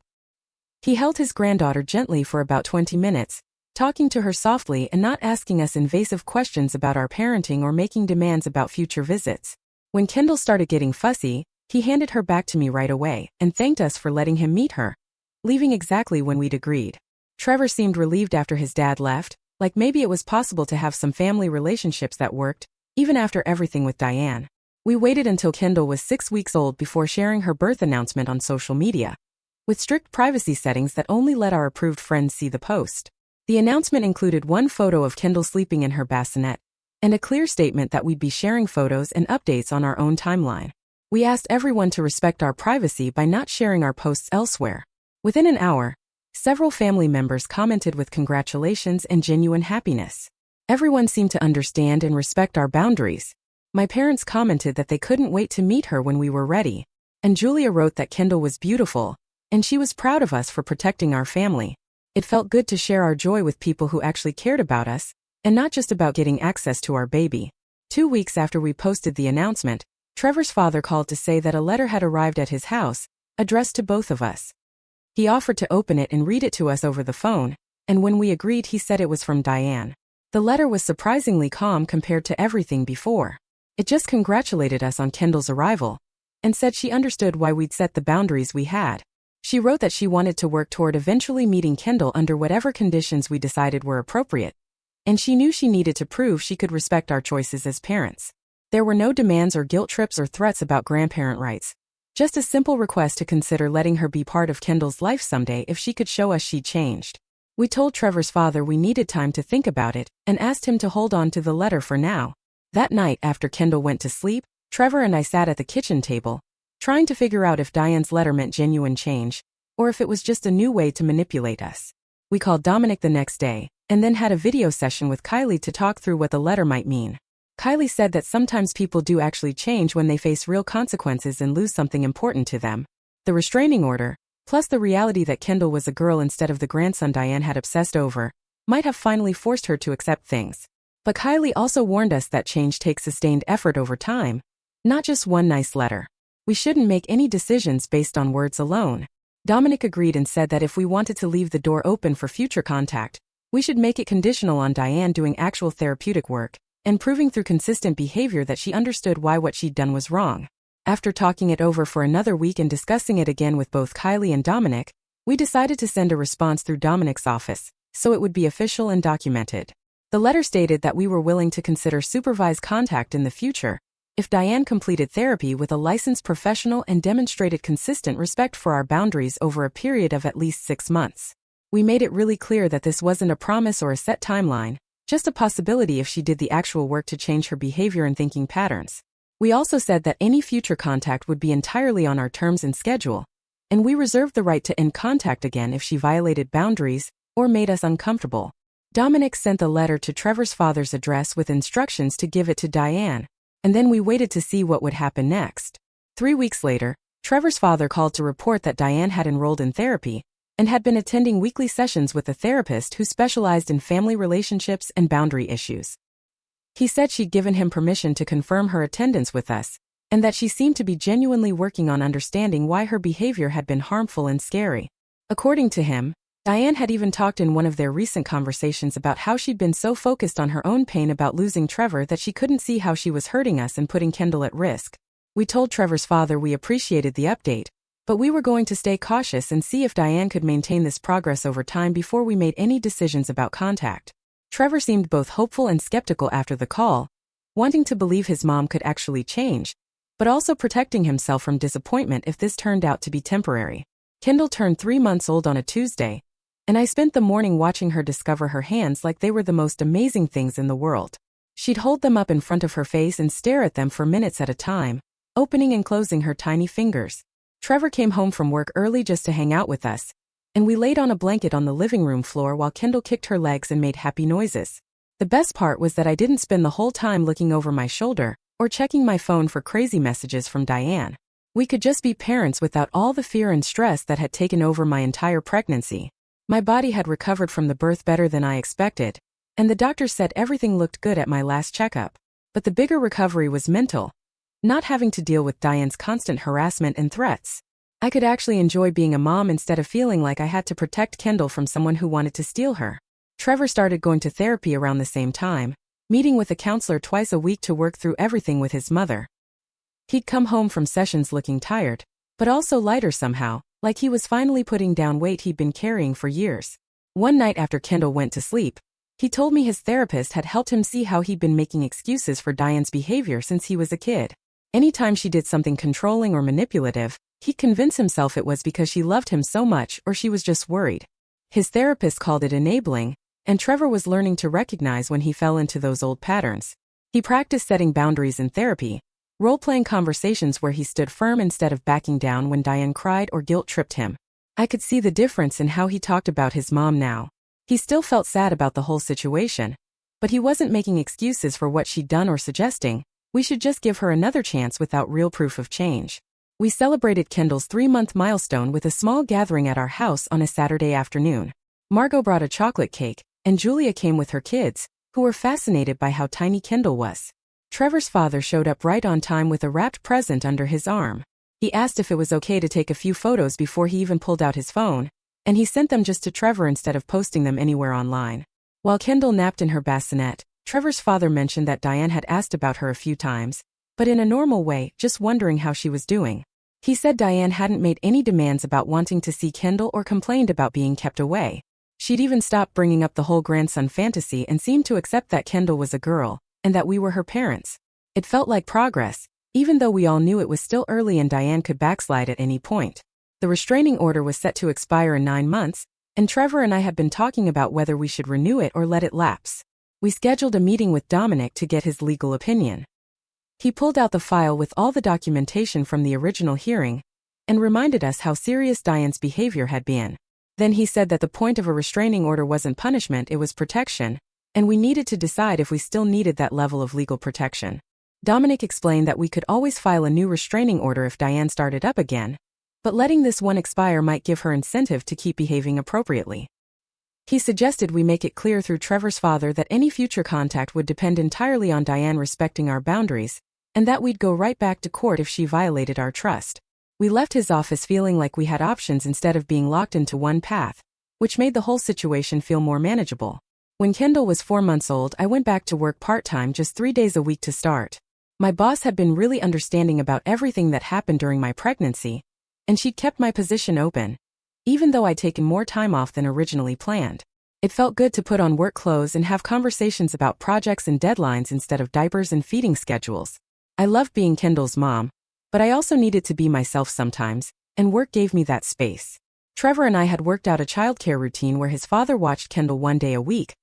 He held his granddaughter gently for about 20 minutes, talking to her softly and not asking us invasive questions about our parenting or making demands about future visits. When Kendall started getting fussy, he handed her back to me right away and thanked us for letting him meet her, leaving exactly when we'd agreed. Trevor seemed relieved after his dad left, like maybe it was possible to have some family relationships that worked, even after everything with Diane. We waited until Kendall was 6 weeks old before sharing her birth announcement on social media, with strict privacy settings that only let our approved friends see the post. The announcement included one photo of Kendall sleeping in her bassinet, and a clear statement that we'd be sharing photos and updates on our own timeline. We asked everyone to respect our privacy by not sharing our posts elsewhere. Within an hour, several family members commented with congratulations and genuine happiness. Everyone seemed to understand and respect our boundaries. My parents commented that they couldn't wait to meet her when we were ready, and Julia wrote that Kendall was beautiful, and she was proud of us for protecting our family. It felt good to share our joy with people who actually cared about us, and not just about getting access to our baby. 2 weeks after we posted the announcement, Trevor's father called to say that a letter had arrived at his house, addressed to both of us. He offered to open it and read it to us over the phone, and when we agreed he said it was from Diane. The letter was surprisingly calm compared to everything before. It just congratulated us on Kendall's arrival, and said she understood why we'd set the boundaries we had. She wrote that she wanted to work toward eventually meeting Kendall under whatever conditions we decided were appropriate, and she knew she needed to prove she could respect our choices as parents. There were no demands or guilt trips or threats about grandparent rights, just a simple request to consider letting her be part of Kendall's life someday if she could show us she changed. We told Trevor's father we needed time to think about it and asked him to hold on to the letter for now. That night after Kendall went to sleep, Trevor and I sat at the kitchen table, trying to figure out if Diane's letter meant genuine change, or if it was just a new way to manipulate us. We called Dominic the next day, and then had a video session with Kylie to talk through what the letter might mean. Kylie said that sometimes people do actually change when they face real consequences and lose something important to them. The restraining order, plus the reality that Kendall was a girl instead of the grandson Diane had obsessed over, might have finally forced her to accept things. But Kylie also warned us that change takes sustained effort over time, not just one nice letter. We shouldn't make any decisions based on words alone. Dominic agreed and said that if we wanted to leave the door open for future contact, we should make it conditional on Diane doing actual therapeutic work and proving through consistent behavior that she understood why what she'd done was wrong. After talking it over for another week and discussing it again with both Kylie and Dominic, we decided to send a response through Dominic's office, so it would be official and documented. The letter stated that we were willing to consider supervised contact in the future if Diane completed therapy with a licensed professional and demonstrated consistent respect for our boundaries over a period of at least 6 months. We made it really clear that this wasn't a promise or a set timeline, just a possibility if she did the actual work to change her behavior and thinking patterns. We also said that any future contact would be entirely on our terms and schedule, and we reserved the right to end contact again if she violated boundaries or made us uncomfortable. Dominic sent the letter to Trevor's father's address with instructions to give it to Diane, and then we waited to see what would happen next. 3 weeks later, Trevor's father called to report that Diane had enrolled in therapy and had been attending weekly sessions with a therapist who specialized in family relationships and boundary issues. He said she'd given him permission to confirm her attendance with us, and that she seemed to be genuinely working on understanding why her behavior had been harmful and scary. According to him, Diane had even talked in one of their recent conversations about how she'd been so focused on her own pain about losing Trevor that she couldn't see how she was hurting us and putting Kendall at risk. We told Trevor's father we appreciated the update, but we were going to stay cautious and see if Diane could maintain this progress over time before we made any decisions about contact. Trevor seemed both hopeful and skeptical after the call, wanting to believe his mom could actually change, but also protecting himself from disappointment if this turned out to be temporary. Kendall turned 3 months old on a Tuesday, and I spent the morning watching her discover her hands like they were the most amazing things in the world. She'd hold them up in front of her face and stare at them for minutes at a time, opening and closing her tiny fingers. Trevor came home from work early just to hang out with us, and we laid on a blanket on the living room floor while Kendall kicked her legs and made happy noises. The best part was that I didn't spend the whole time looking over my shoulder or checking my phone for crazy messages from Diane. We could just be parents without all the fear and stress that had taken over my entire pregnancy. My body had recovered from the birth better than I expected, and the doctor said everything looked good at my last checkup. But the bigger recovery was mental, not having to deal with Diane's constant harassment and threats. I could actually enjoy being a mom instead of feeling like I had to protect Kendall from someone who wanted to steal her. Trevor started going to therapy around the same time, meeting with a counselor twice a week to work through everything with his mother. He'd come home from sessions looking tired, but also lighter somehow, like he was finally putting down weight he'd been carrying for years. One night after Kendall went to sleep, he told me his therapist had helped him see how he'd been making excuses for Diane's behavior since he was a kid. Anytime she did something controlling or manipulative, he'd convince himself it was because she loved him so much or she was just worried. His therapist called it enabling, and Trevor was learning to recognize when he fell into those old patterns. He practiced setting boundaries in therapy, role-playing conversations where he stood firm instead of backing down when Diane cried or guilt-tripped him. I could see the difference in how he talked about his mom now. He still felt sad about the whole situation, but he wasn't making excuses for what she'd done or suggesting we should just give her another chance without real proof of change. We celebrated Kendall's 3-month milestone with a small gathering at our house on a Saturday afternoon. Margot brought a chocolate cake, and Julia came with her kids, who were fascinated by how tiny Kendall was. Trevor's father showed up right on time with a wrapped present under his arm. He asked if it was okay to take a few photos before he even pulled out his phone, and he sent them just to Trevor instead of posting them anywhere online. While Kendall napped in her bassinet, Trevor's father mentioned that Diane had asked about her a few times, but in a normal way, just wondering how she was doing. He said Diane hadn't made any demands about wanting to see Kendall or complained about being kept away. She'd even stopped bringing up the whole grandson fantasy and seemed to accept that Kendall was a girl, and that we were her parents. It felt like progress, even though we all knew it was still early and Diane could backslide at any point. The restraining order was set to expire in 9 months, and Trevor and I had been talking about whether we should renew it or let it lapse. We scheduled a meeting with Dominic to get his legal opinion. He pulled out the file with all the documentation from the original hearing and reminded us how serious Diane's behavior had been. Then he said that the point of a restraining order wasn't punishment, it was protection, and we needed to decide if we still needed that level of legal protection. Dominic explained that we could always file a new restraining order if Diane started up again, but letting this one expire might give her incentive to keep behaving appropriately. He suggested we make it clear through Trevor's father that any future contact would depend entirely on Diane respecting our boundaries, and that we'd go right back to court if she violated our trust. We left his office feeling like we had options instead of being locked into one path, which made the whole situation feel more manageable. When Kendall was 4 months old, I went back to work part-time just 3 days a week to start. My boss had been really understanding about everything that happened during my pregnancy, and she'd kept my position open, even though I'd taken more time off than originally planned. It felt good to put on work clothes and have conversations about projects and deadlines instead of diapers and feeding schedules. I loved being Kendall's mom, but I also needed to be myself sometimes, and work gave me that space. Trevor and I had worked out a childcare routine where his father watched Kendall 1 day a week.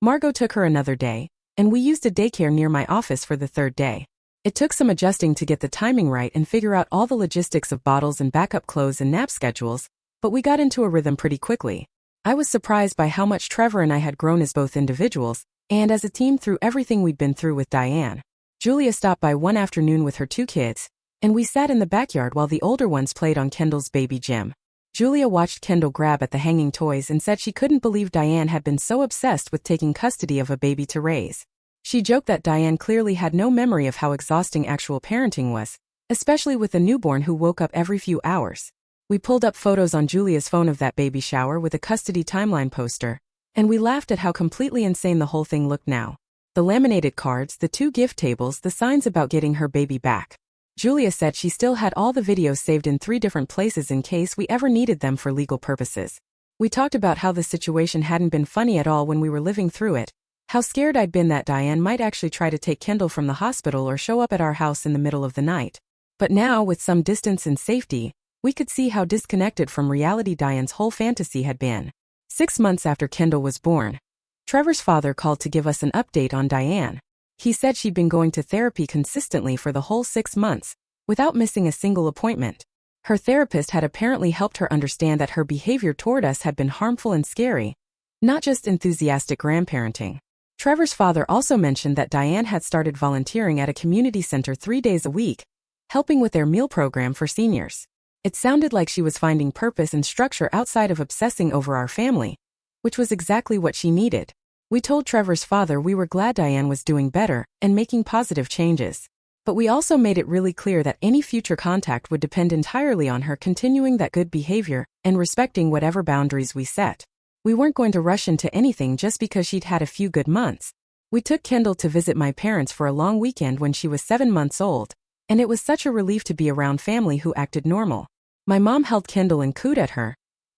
Margot took her another day, and we used a daycare near my office for the 3rd day. It took some adjusting to get the timing right and figure out all the logistics of bottles and backup clothes and nap schedules, but we got into a rhythm pretty quickly. I was surprised by how much Trevor and I had grown as both individuals and as a team through everything we'd been through with Diane. Julia stopped by one afternoon with her 2 kids, and we sat in the backyard while the older ones played on Kendall's baby gym. Julia watched Kendall grab at the hanging toys and said she couldn't believe Diane had been so obsessed with taking custody of a baby to raise. She joked that Diane clearly had no memory of how exhausting actual parenting was, especially with a newborn who woke up every few hours. We pulled up photos on Julia's phone of that baby shower with a custody timeline poster, and we laughed at how completely insane the whole thing looked now. The laminated cards, the 2 gift tables, the signs about getting her baby back. Julia said she still had all the videos saved in 3 different places in case we ever needed them for legal purposes. We talked about how the situation hadn't been funny at all when we were living through it, how scared I'd been that Diane might actually try to take Kendall from the hospital or show up at our house in the middle of the night. But now, with some distance and safety, we could see how disconnected from reality Diane's whole fantasy had been. 6 months after Kendall was born, Trevor's father called to give us an update on Diane. He said she'd been going to therapy consistently for the whole 6 months, without missing a single appointment. Her therapist had apparently helped her understand that her behavior toward us had been harmful and scary, not just enthusiastic grandparenting. Trevor's father also mentioned that Diane had started volunteering at a community center 3 days a week, helping with their meal program for seniors. It sounded like she was finding purpose and structure outside of obsessing over our family, which was exactly what she needed. We told Trevor's father we were glad Diane was doing better and making positive changes. But we also made it really clear that any future contact would depend entirely on her continuing that good behavior and respecting whatever boundaries we set. We weren't going to rush into anything just because she'd had a few good months. We took Kendall to visit my parents for a long weekend when she was 7 months old, and it was such a relief to be around family who acted normal. My mom held Kendall and cooed at her,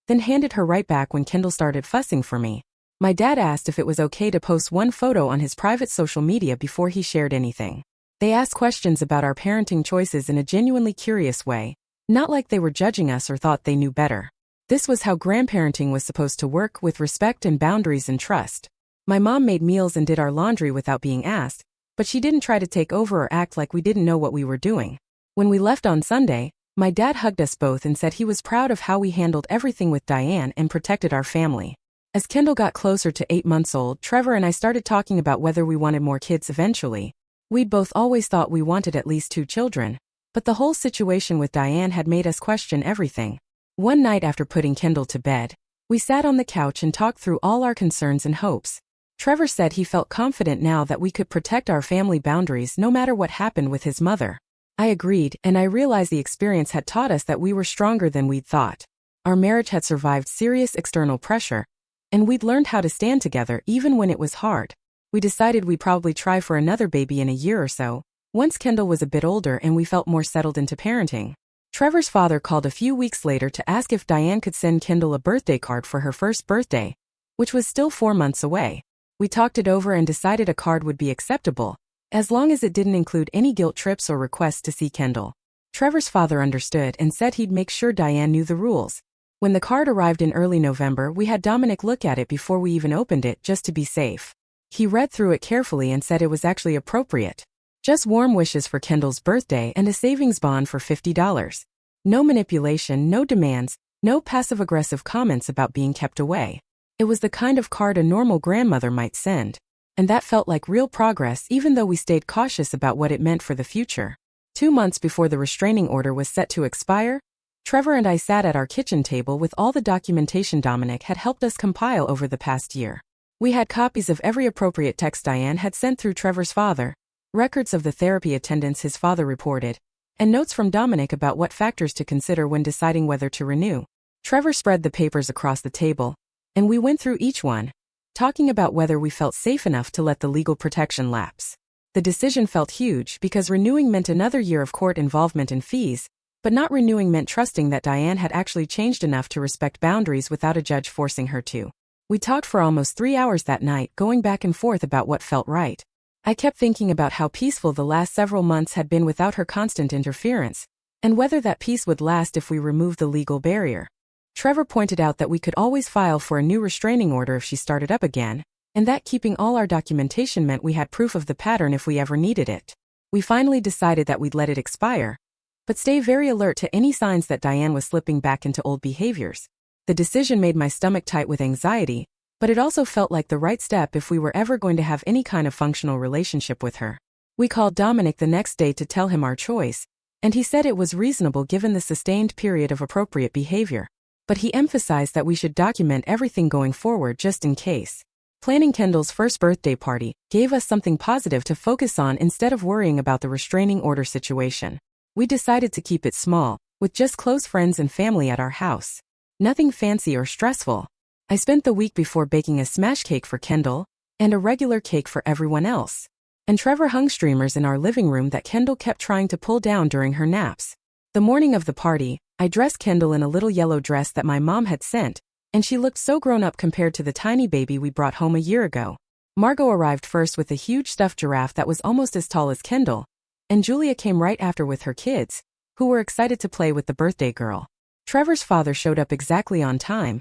then handed her right back when Kendall started fussing for me. My dad asked if it was okay to post one photo on his private social media before he shared anything. They asked questions about our parenting choices in a genuinely curious way, not like they were judging us or thought they knew better. This was how grandparenting was supposed to work, with respect and boundaries and trust. My mom made meals and did our laundry without being asked, but she didn't try to take over or act like we didn't know what we were doing. When we left on Sunday, my dad hugged us both and said he was proud of how we handled everything with Diane and protected our family. As Kendall got closer to 8 months old, Trevor and I started talking about whether we wanted more kids eventually. We'd both always thought we wanted at least 2 children, but the whole situation with Diane had made us question everything. One night after putting Kendall to bed, we sat on the couch and talked through all our concerns and hopes. Trevor said he felt confident now that we could protect our family boundaries no matter what happened with his mother. I agreed, and I realized the experience had taught us that we were stronger than we'd thought. Our marriage had survived serious external pressure, and we'd learned how to stand together even when it was hard. We decided we'd probably try for another baby in a year or so, once Kendall was a bit older and we felt more settled into parenting. Trevor's father called a few weeks later to ask if Diane could send Kendall a birthday card for her first birthday, which was still 4 months away. We talked it over and decided a card would be acceptable, as long as it didn't include any guilt trips or requests to see Kendall. Trevor's father understood and said he'd make sure Diane knew the rules. When the card arrived in early November, we had Dominic look at it before we even opened it, just to be safe. He read through it carefully and said it was actually appropriate. Just warm wishes for Kendall's birthday and a savings bond for $50. No manipulation, no demands, no passive-aggressive comments about being kept away. It was the kind of card a normal grandmother might send. And that felt like real progress, even though we stayed cautious about what it meant for the future. 2 months before the restraining order was set to expire, Trevor and I sat at our kitchen table with all the documentation Dominic had helped us compile over the past year. We had copies of every appropriate text Diane had sent through Trevor's father, records of the therapy attendance his father reported, and notes from Dominic about what factors to consider when deciding whether to renew. Trevor spread the papers across the table, and we went through each one, talking about whether we felt safe enough to let the legal protection lapse. The decision felt huge because renewing meant another year of court involvement and fees, but not renewing meant trusting that Diane had actually changed enough to respect boundaries without a judge forcing her to. We talked for almost 3 hours that night, going back and forth about what felt right. I kept thinking about how peaceful the last several months had been without her constant interference, and whether that peace would last if we removed the legal barrier. Trevor pointed out that we could always file for a new restraining order if she started up again, and that keeping all our documentation meant we had proof of the pattern if we ever needed it. We finally decided that we'd let it expire, but stay very alert to any signs that Diane was slipping back into old behaviors. The decision made my stomach tight with anxiety, but it also felt like the right step if we were ever going to have any kind of functional relationship with her. We called Dominic the next day to tell him our choice, and he said it was reasonable given the sustained period of appropriate behavior. But he emphasized that we should document everything going forward just in case. Planning Kendall's first birthday party gave us something positive to focus on instead of worrying about the restraining order situation. We decided to keep it small, with just close friends and family at our house. Nothing fancy or stressful. I spent the week before baking a smash cake for Kendall, and a regular cake for everyone else. And Trevor hung streamers in our living room that Kendall kept trying to pull down during her naps. The morning of the party, I dressed Kendall in a little yellow dress that my mom had sent, and she looked so grown up compared to the tiny baby we brought home a year ago. Margot arrived first with a huge stuffed giraffe that was almost as tall as Kendall, and Julia came right after with her kids, who were excited to play with the birthday girl. Trevor's father showed up exactly on time,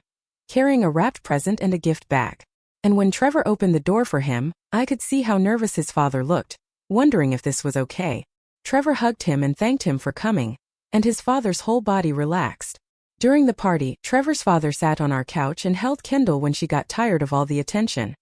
carrying a wrapped present and a gift bag. And when Trevor opened the door for him, I could see how nervous his father looked, wondering if this was okay. Trevor hugged him and thanked him for coming, and his father's whole body relaxed. During the party, Trevor's father sat on our couch and held Kendall when she got tired of all the attention.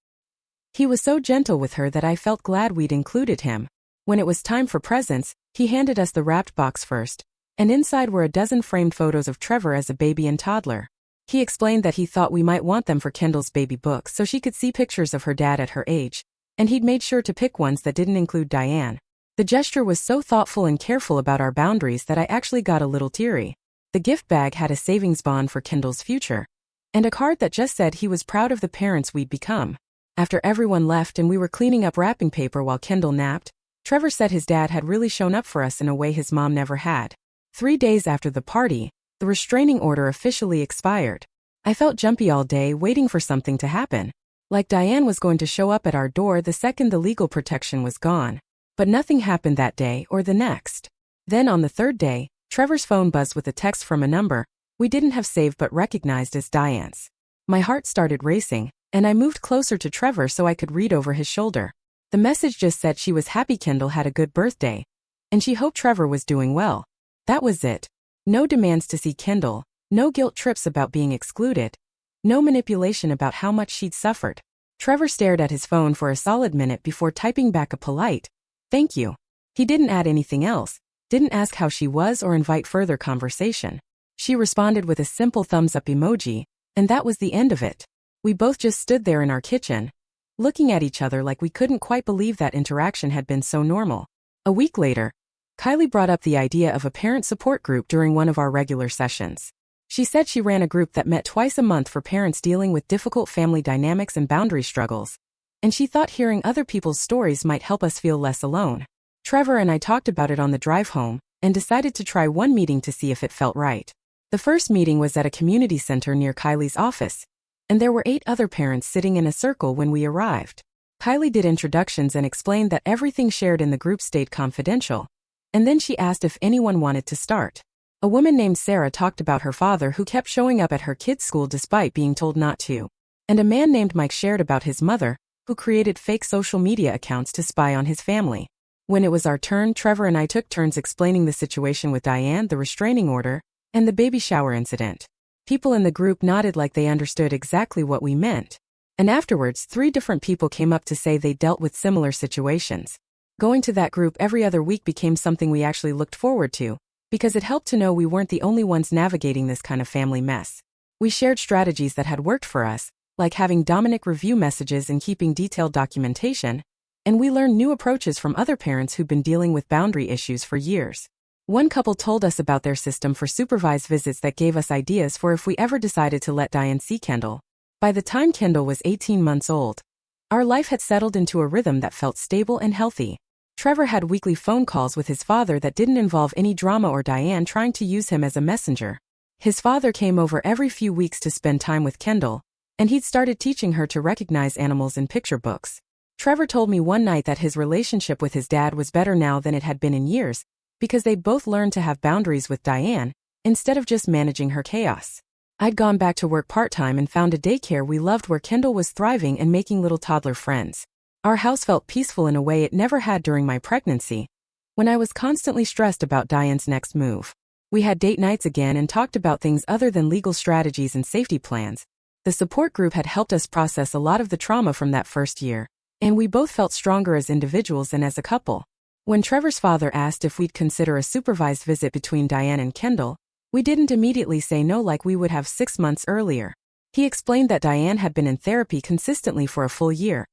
He was so gentle with her that I felt glad we'd included him. When it was time for presents, he handed us the wrapped box first, and inside were a dozen framed photos of Trevor as a baby and toddler. He explained that he thought we might want them for Kendall's baby book so she could see pictures of her dad at her age, and he'd made sure to pick ones that didn't include Diane. The gesture was so thoughtful and careful about our boundaries that I actually got a little teary. The gift bag had a savings bond for Kendall's future, and a card that just said he was proud of the parents we'd become. After everyone left and we were cleaning up wrapping paper while Kendall napped, Trevor said his dad had really shown up for us in a way his mom never had. 3 days after the party, the restraining order officially expired. I felt jumpy all day waiting for something to happen. Like Diane was going to show up at our door the second the legal protection was gone. But nothing happened that day or the next. Then on the third day, Trevor's phone buzzed with a text from a number we didn't have saved but recognized as Diane's. My heart started racing, and I moved closer to Trevor so I could read over his shoulder. The message just said she was happy Kendall had a good birthday, and she hoped Trevor was doing well. That was it. No demands to see Kendall, no guilt trips about being excluded, no manipulation about how much she'd suffered. Trevor stared at his phone for a solid minute before typing back a polite, "Thank you." He didn't add anything else, didn't ask how she was or invite further conversation. She responded with a simple thumbs-up emoji, and that was the end of it. We both just stood there in our kitchen, looking at each other like we couldn't quite believe that interaction had been so normal. A week later, Kylie brought up the idea of a parent support group during one of our regular sessions. She said she ran a group that met twice a month for parents dealing with difficult family dynamics and boundary struggles, and she thought hearing other people's stories might help us feel less alone. Trevor and I talked about it on the drive home, and decided to try one meeting to see if it felt right. The first meeting was at a community center near Kylie's office, and there were 8 other parents sitting in a circle when we arrived. Kylie did introductions and explained that everything shared in the group stayed confidential, and then she asked if anyone wanted to start. A woman named Sarah talked about her father who kept showing up at her kids' school despite being told not to, and a man named Mike shared about his mother, who created fake social media accounts to spy on his family. When it was our turn, Trevor and I took turns explaining the situation with Diane, the restraining order, and the baby shower incident. People in the group nodded like they understood exactly what we meant. And afterwards, 3 different people came up to say they dealt with similar situations. Going to that group every other week became something we actually looked forward to, because it helped to know we weren't the only ones navigating this kind of family mess. We shared strategies that had worked for us, like having Dominic review messages and keeping detailed documentation, and we learned new approaches from other parents who'd been dealing with boundary issues for years. One couple told us about their system for supervised visits that gave us ideas for if we ever decided to let Diane see Kendall. By the time Kendall was 18 months old, our life had settled into a rhythm that felt stable and healthy. Trevor had weekly phone calls with his father that didn't involve any drama or Diane trying to use him as a messenger. His father came over every few weeks to spend time with Kendall, and he'd started teaching her to recognize animals in picture books. Trevor told me one night that his relationship with his dad was better now than it had been in years, because they'd both learned to have boundaries with Diane, instead of just managing her chaos. I'd gone back to work part-time and found a daycare we loved where Kendall was thriving and making little toddler friends. Our house felt peaceful in a way it never had during my pregnancy, when I was constantly stressed about Diane's next move. We had date nights again and talked about things other than legal strategies and safety plans. The support group had helped us process a lot of the trauma from that first year, and we both felt stronger as individuals and as a couple. When Trevor's father asked if we'd consider a supervised visit between Diane and Kendall, we didn't immediately say no like we would have 6 months earlier. He explained that Diane had been in therapy consistently for a full year,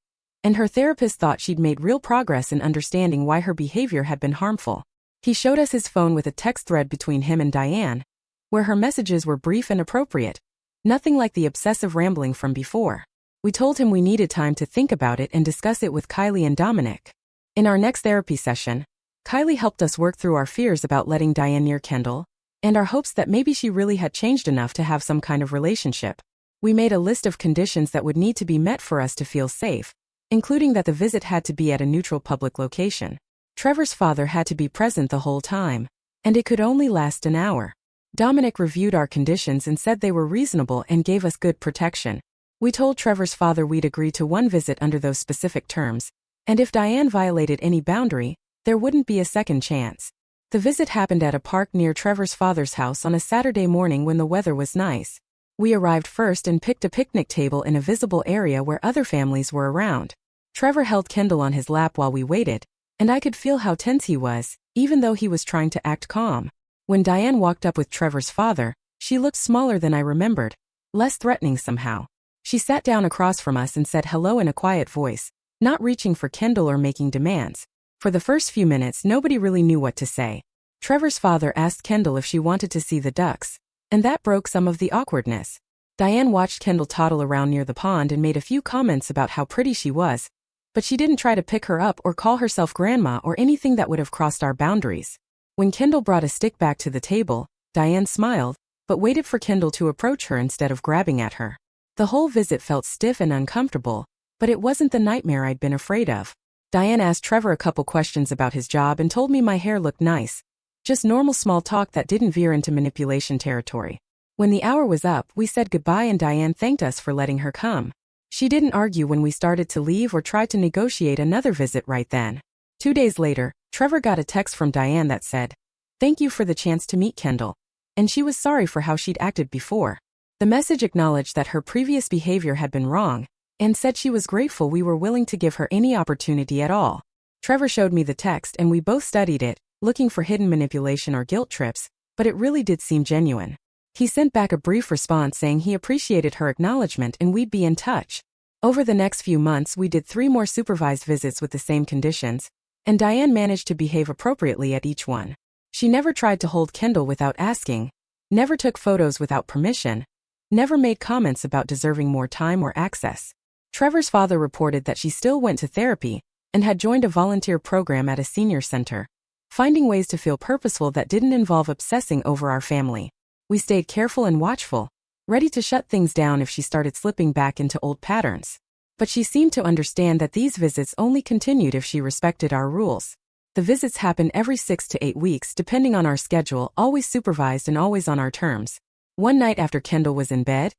and her therapist thought she'd made real progress in understanding why her behavior had been harmful. He showed us his phone with a text thread between him and Diane, where her messages were brief and appropriate, nothing like the obsessive rambling from before. We told him we needed time to think about it and discuss it with Kylie and Dominic. In our next therapy session, Kylie helped us work through our fears about letting Diane near Kendall, and our hopes that maybe she really had changed enough to have some kind of relationship. We made a list of conditions that would need to be met for us to feel safe, including that the visit had to be at a neutral public location. Trevor's father had to be present the whole time, and it could only last an hour. Dominic reviewed our conditions and said they were reasonable and gave us good protection. We told Trevor's father we'd agree to one visit under those specific terms, and if Diane violated any boundary, there wouldn't be a second chance. The visit happened at a park near Trevor's father's house on a Saturday morning when the weather was nice. We arrived first and picked a picnic table in a visible area where other families were around. Trevor held Kendall on his lap while we waited, and I could feel how tense he was, even though he was trying to act calm. When Diane walked up with Trevor's father, she looked smaller than I remembered, less threatening somehow. She sat down across from us and said hello in a quiet voice, not reaching for Kendall or making demands. For the first few minutes, nobody really knew what to say. Trevor's father asked Kendall if she wanted to see the ducks, and that broke some of the awkwardness. Diane watched Kendall toddle around near the pond and made a few comments about how pretty she was, but she didn't try to pick her up or call herself grandma or anything that would have crossed our boundaries. When Kendall brought a stick back to the table, Diane smiled, but waited for Kendall to approach her instead of grabbing at her. The whole visit felt stiff and uncomfortable, but it wasn't the nightmare I'd been afraid of. Diane asked Trevor a couple questions about his job and told me my hair looked nice. Just normal small talk that didn't veer into manipulation territory. When the hour was up, we said goodbye and Diane thanked us for letting her come. She didn't argue when we started to leave or try to negotiate another visit right then. 2 days later, Trevor got a text from Diane that said, "Thank you for the chance to meet Kendall," and she was sorry for how she'd acted before. The message acknowledged that her previous behavior had been wrong, and said she was grateful we were willing to give her any opportunity at all. Trevor showed me the text and we both studied it, looking for hidden manipulation or guilt trips, but it really did seem genuine. He sent back a brief response saying he appreciated her acknowledgement and we'd be in touch. Over the next few months we did 3 more supervised visits with the same conditions, and Diane managed to behave appropriately at each one. She never tried to hold Kendall without asking, never took photos without permission, never made comments about deserving more time or access. Trevor's father reported that she still went to therapy and had joined a volunteer program at a senior center, finding ways to feel purposeful that didn't involve obsessing over our family. We stayed careful and watchful, ready to shut things down if she started slipping back into old patterns. But she seemed to understand that these visits only continued if she respected our rules. The visits happened every 6 to 8 weeks depending on our schedule, always supervised and always on our terms. One night after Kendall was in bed,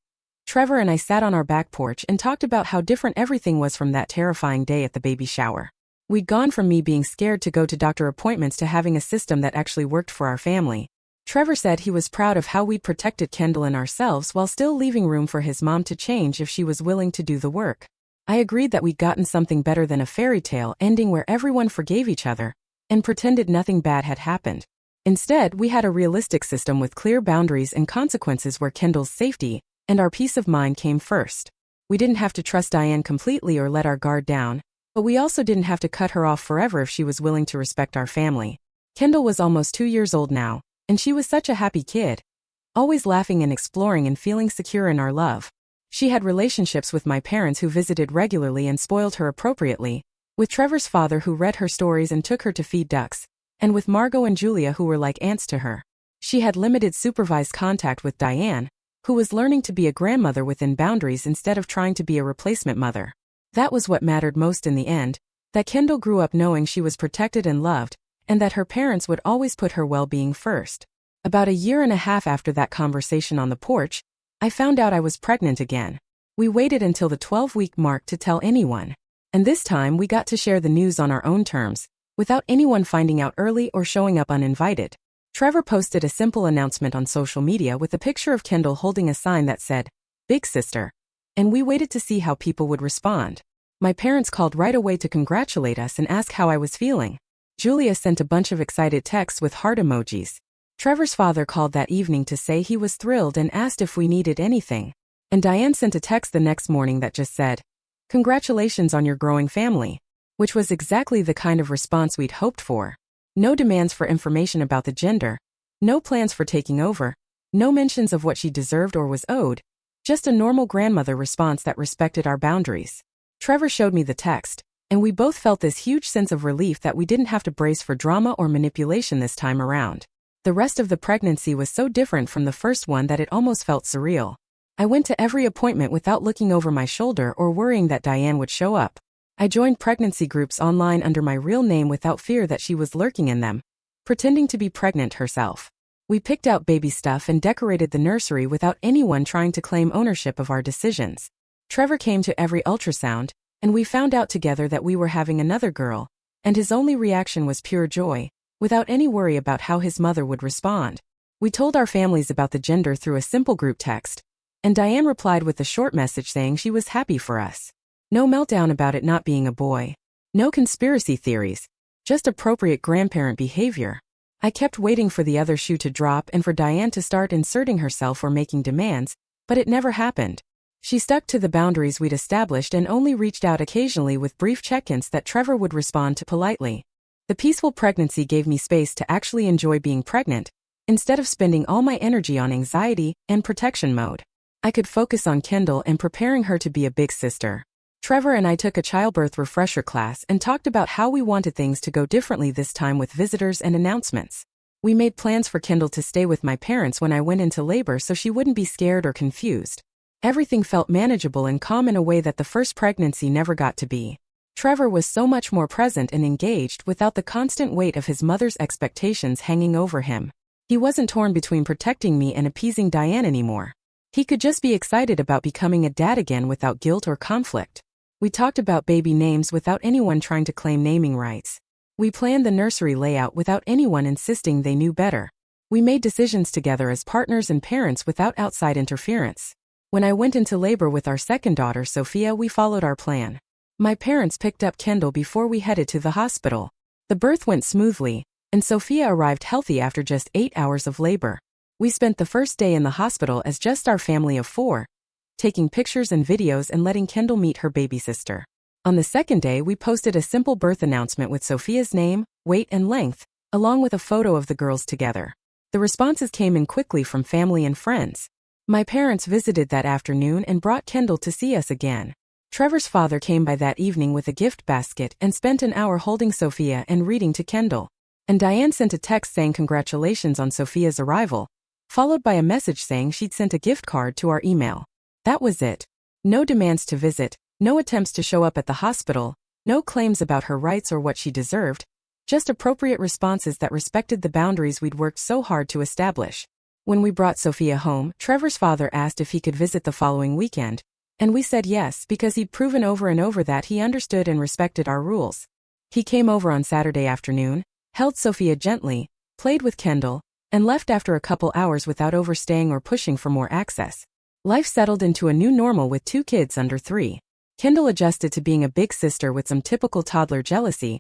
Trevor and I sat on our back porch and talked about how different everything was from that terrifying day at the baby shower. We'd gone from me being scared to go to doctor appointments to having a system that actually worked for our family. Trevor said he was proud of how we'd protected Kendall and ourselves while still leaving room for his mom to change if she was willing to do the work. I agreed that we'd gotten something better than a fairy tale ending where everyone forgave each other and pretended nothing bad had happened. Instead, we had a realistic system with clear boundaries and consequences where Kendall's safety and our peace of mind came first. We didn't have to trust Diane completely or let our guard down, but we also didn't have to cut her off forever if she was willing to respect our family. Kendall was almost 2 years old now, and she was such a happy kid, always laughing and exploring and feeling secure in our love. She had relationships with my parents who visited regularly and spoiled her appropriately, with Trevor's father who read her stories and took her to feed ducks, and with Margot and Julia who were like aunts to her. She had limited supervised contact with Diane, who was learning to be a grandmother within boundaries instead of trying to be a replacement mother. That was what mattered most in the end, that Kendall grew up knowing she was protected and loved, and that her parents would always put her well-being first. About a year and a half after that conversation on the porch, I found out I was pregnant again. We waited until the 12-week mark to tell anyone, and this time we got to share the news on our own terms, without anyone finding out early or showing up uninvited. Trevor posted a simple announcement on social media with a picture of Kendall holding a sign that said, "Big Sister," and we waited to see how people would respond. My parents called right away to congratulate us and ask how I was feeling. Julia sent a bunch of excited texts with heart emojis. Trevor's father called that evening to say he was thrilled and asked if we needed anything. And Diane sent a text the next morning that just said, "Congratulations on your growing family," which was exactly the kind of response we'd hoped for. No demands for information about the gender. No plans for taking over. No mentions of what she deserved or was owed. Just a normal grandmother response that respected our boundaries. Trevor showed me the text, and we both felt this huge sense of relief that we didn't have to brace for drama or manipulation this time around. The rest of the pregnancy was so different from the first one that it almost felt surreal. I went to every appointment without looking over my shoulder or worrying that Diane would show up. I joined pregnancy groups online under my real name without fear that she was lurking in them, pretending to be pregnant herself. We picked out baby stuff and decorated the nursery without anyone trying to claim ownership of our decisions. Trevor came to every ultrasound, and we found out together that we were having another girl, and his only reaction was pure joy, without any worry about how his mother would respond. We told our families about the gender through a simple group text, and Diane replied with a short message saying she was happy for us. No meltdown about it not being a boy. No conspiracy theories. Just appropriate grandparent behavior. I kept waiting for the other shoe to drop and for Diane to start inserting herself or making demands, but it never happened. She stuck to the boundaries we'd established and only reached out occasionally with brief check-ins that Trevor would respond to politely. The peaceful pregnancy gave me space to actually enjoy being pregnant, instead of spending all my energy on anxiety and protection mode. I could focus on Kendall and preparing her to be a big sister. Trevor and I took a childbirth refresher class and talked about how we wanted things to go differently this time with visitors and announcements. We made plans for Kendall to stay with my parents when I went into labor so she wouldn't be scared or confused. Everything felt manageable and calm in a way that the first pregnancy never got to be. Trevor was so much more present and engaged without the constant weight of his mother's expectations hanging over him. He wasn't torn between protecting me and appeasing Diane anymore. He could just be excited about becoming a dad again without guilt or conflict. We talked about baby names without anyone trying to claim naming rights. We planned the nursery layout without anyone insisting they knew better. We made decisions together as partners and parents without outside interference. When I went into labor with our second daughter, Sophia, we followed our plan. My parents picked up Kendall before we headed to the hospital. The birth went smoothly, and Sophia arrived healthy after just 8 hours of labor. We spent the first day in the hospital as just our family of 4, taking pictures and videos and letting Kendall meet her baby sister. On the second day, we posted a simple birth announcement with Sophia's name, weight, and length, along with a photo of the girls together. The responses came in quickly from family and friends. My parents visited that afternoon and brought Kendall to see us again. Trevor's father came by that evening with a gift basket and spent an hour holding Sophia and reading to Kendall. And Diane sent a text saying congratulations on Sophia's arrival, followed by a message saying she'd sent a gift card to our email. That was it. No demands to visit, no attempts to show up at the hospital, no claims about her rights or what she deserved, just appropriate responses that respected the boundaries we'd worked so hard to establish. When we brought Sophia home, Trevor's father asked if he could visit the following weekend, and we said yes because he'd proven over and over that he understood and respected our rules. He came over on Saturday afternoon, held Sophia gently, played with Kendall, and left after a couple hours without overstaying or pushing for more access. Life settled into a new normal with 2 kids under 3. Kendall adjusted to being a big sister with some typical toddler jealousy,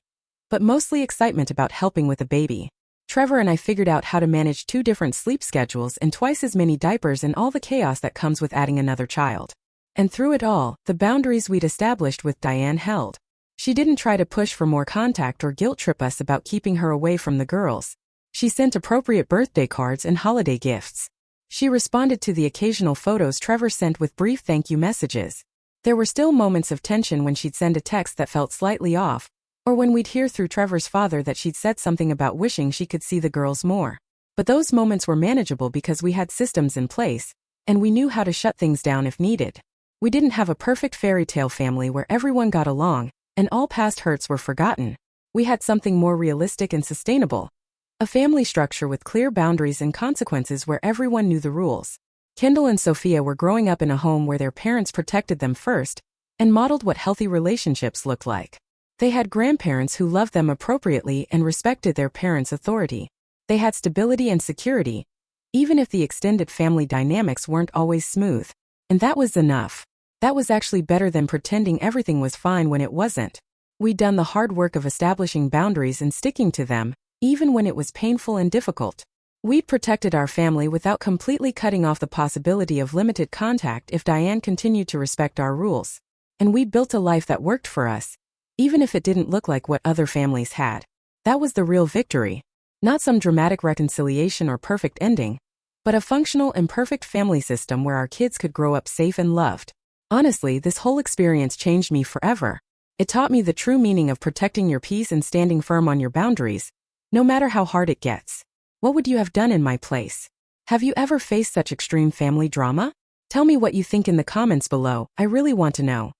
but mostly excitement about helping with a baby. Trevor and I figured out how to manage 2 different sleep schedules and twice as many diapers and all the chaos that comes with adding another child. And through it all, the boundaries we'd established with Diane held. She didn't try to push for more contact or guilt trip us about keeping her away from the girls. She sent appropriate birthday cards and holiday gifts. She responded to the occasional photos Trevor sent with brief thank you messages. There were still moments of tension when she'd send a text that felt slightly off, or when we'd hear through Trevor's father that she'd said something about wishing she could see the girls more. But those moments were manageable because we had systems in place, and we knew how to shut things down if needed. We didn't have a perfect fairy tale family where everyone got along, and all past hurts were forgotten. We had something more realistic and sustainable. A family structure with clear boundaries and consequences where everyone knew the rules. Kendall and Sophia were growing up in a home where their parents protected them first and modeled what healthy relationships looked like. They had grandparents who loved them appropriately and respected their parents' authority. They had stability and security, even if the extended family dynamics weren't always smooth. And that was enough. That was actually better than pretending everything was fine when it wasn't. We'd done the hard work of establishing boundaries and sticking to them, even when it was painful and difficult. We'd protected our family without completely cutting off the possibility of limited contact if Diane continued to respect our rules. And we built a life that worked for us, even if it didn't look like what other families had. That was the real victory. Not some dramatic reconciliation or perfect ending, but a functional and perfect family system where our kids could grow up safe and loved. Honestly, this whole experience changed me forever. It taught me the true meaning of protecting your peace and standing firm on your boundaries, no matter how hard it gets. What would you have done in my place? Have you ever faced such extreme family drama? Tell me what you think in the comments below. I really want to know.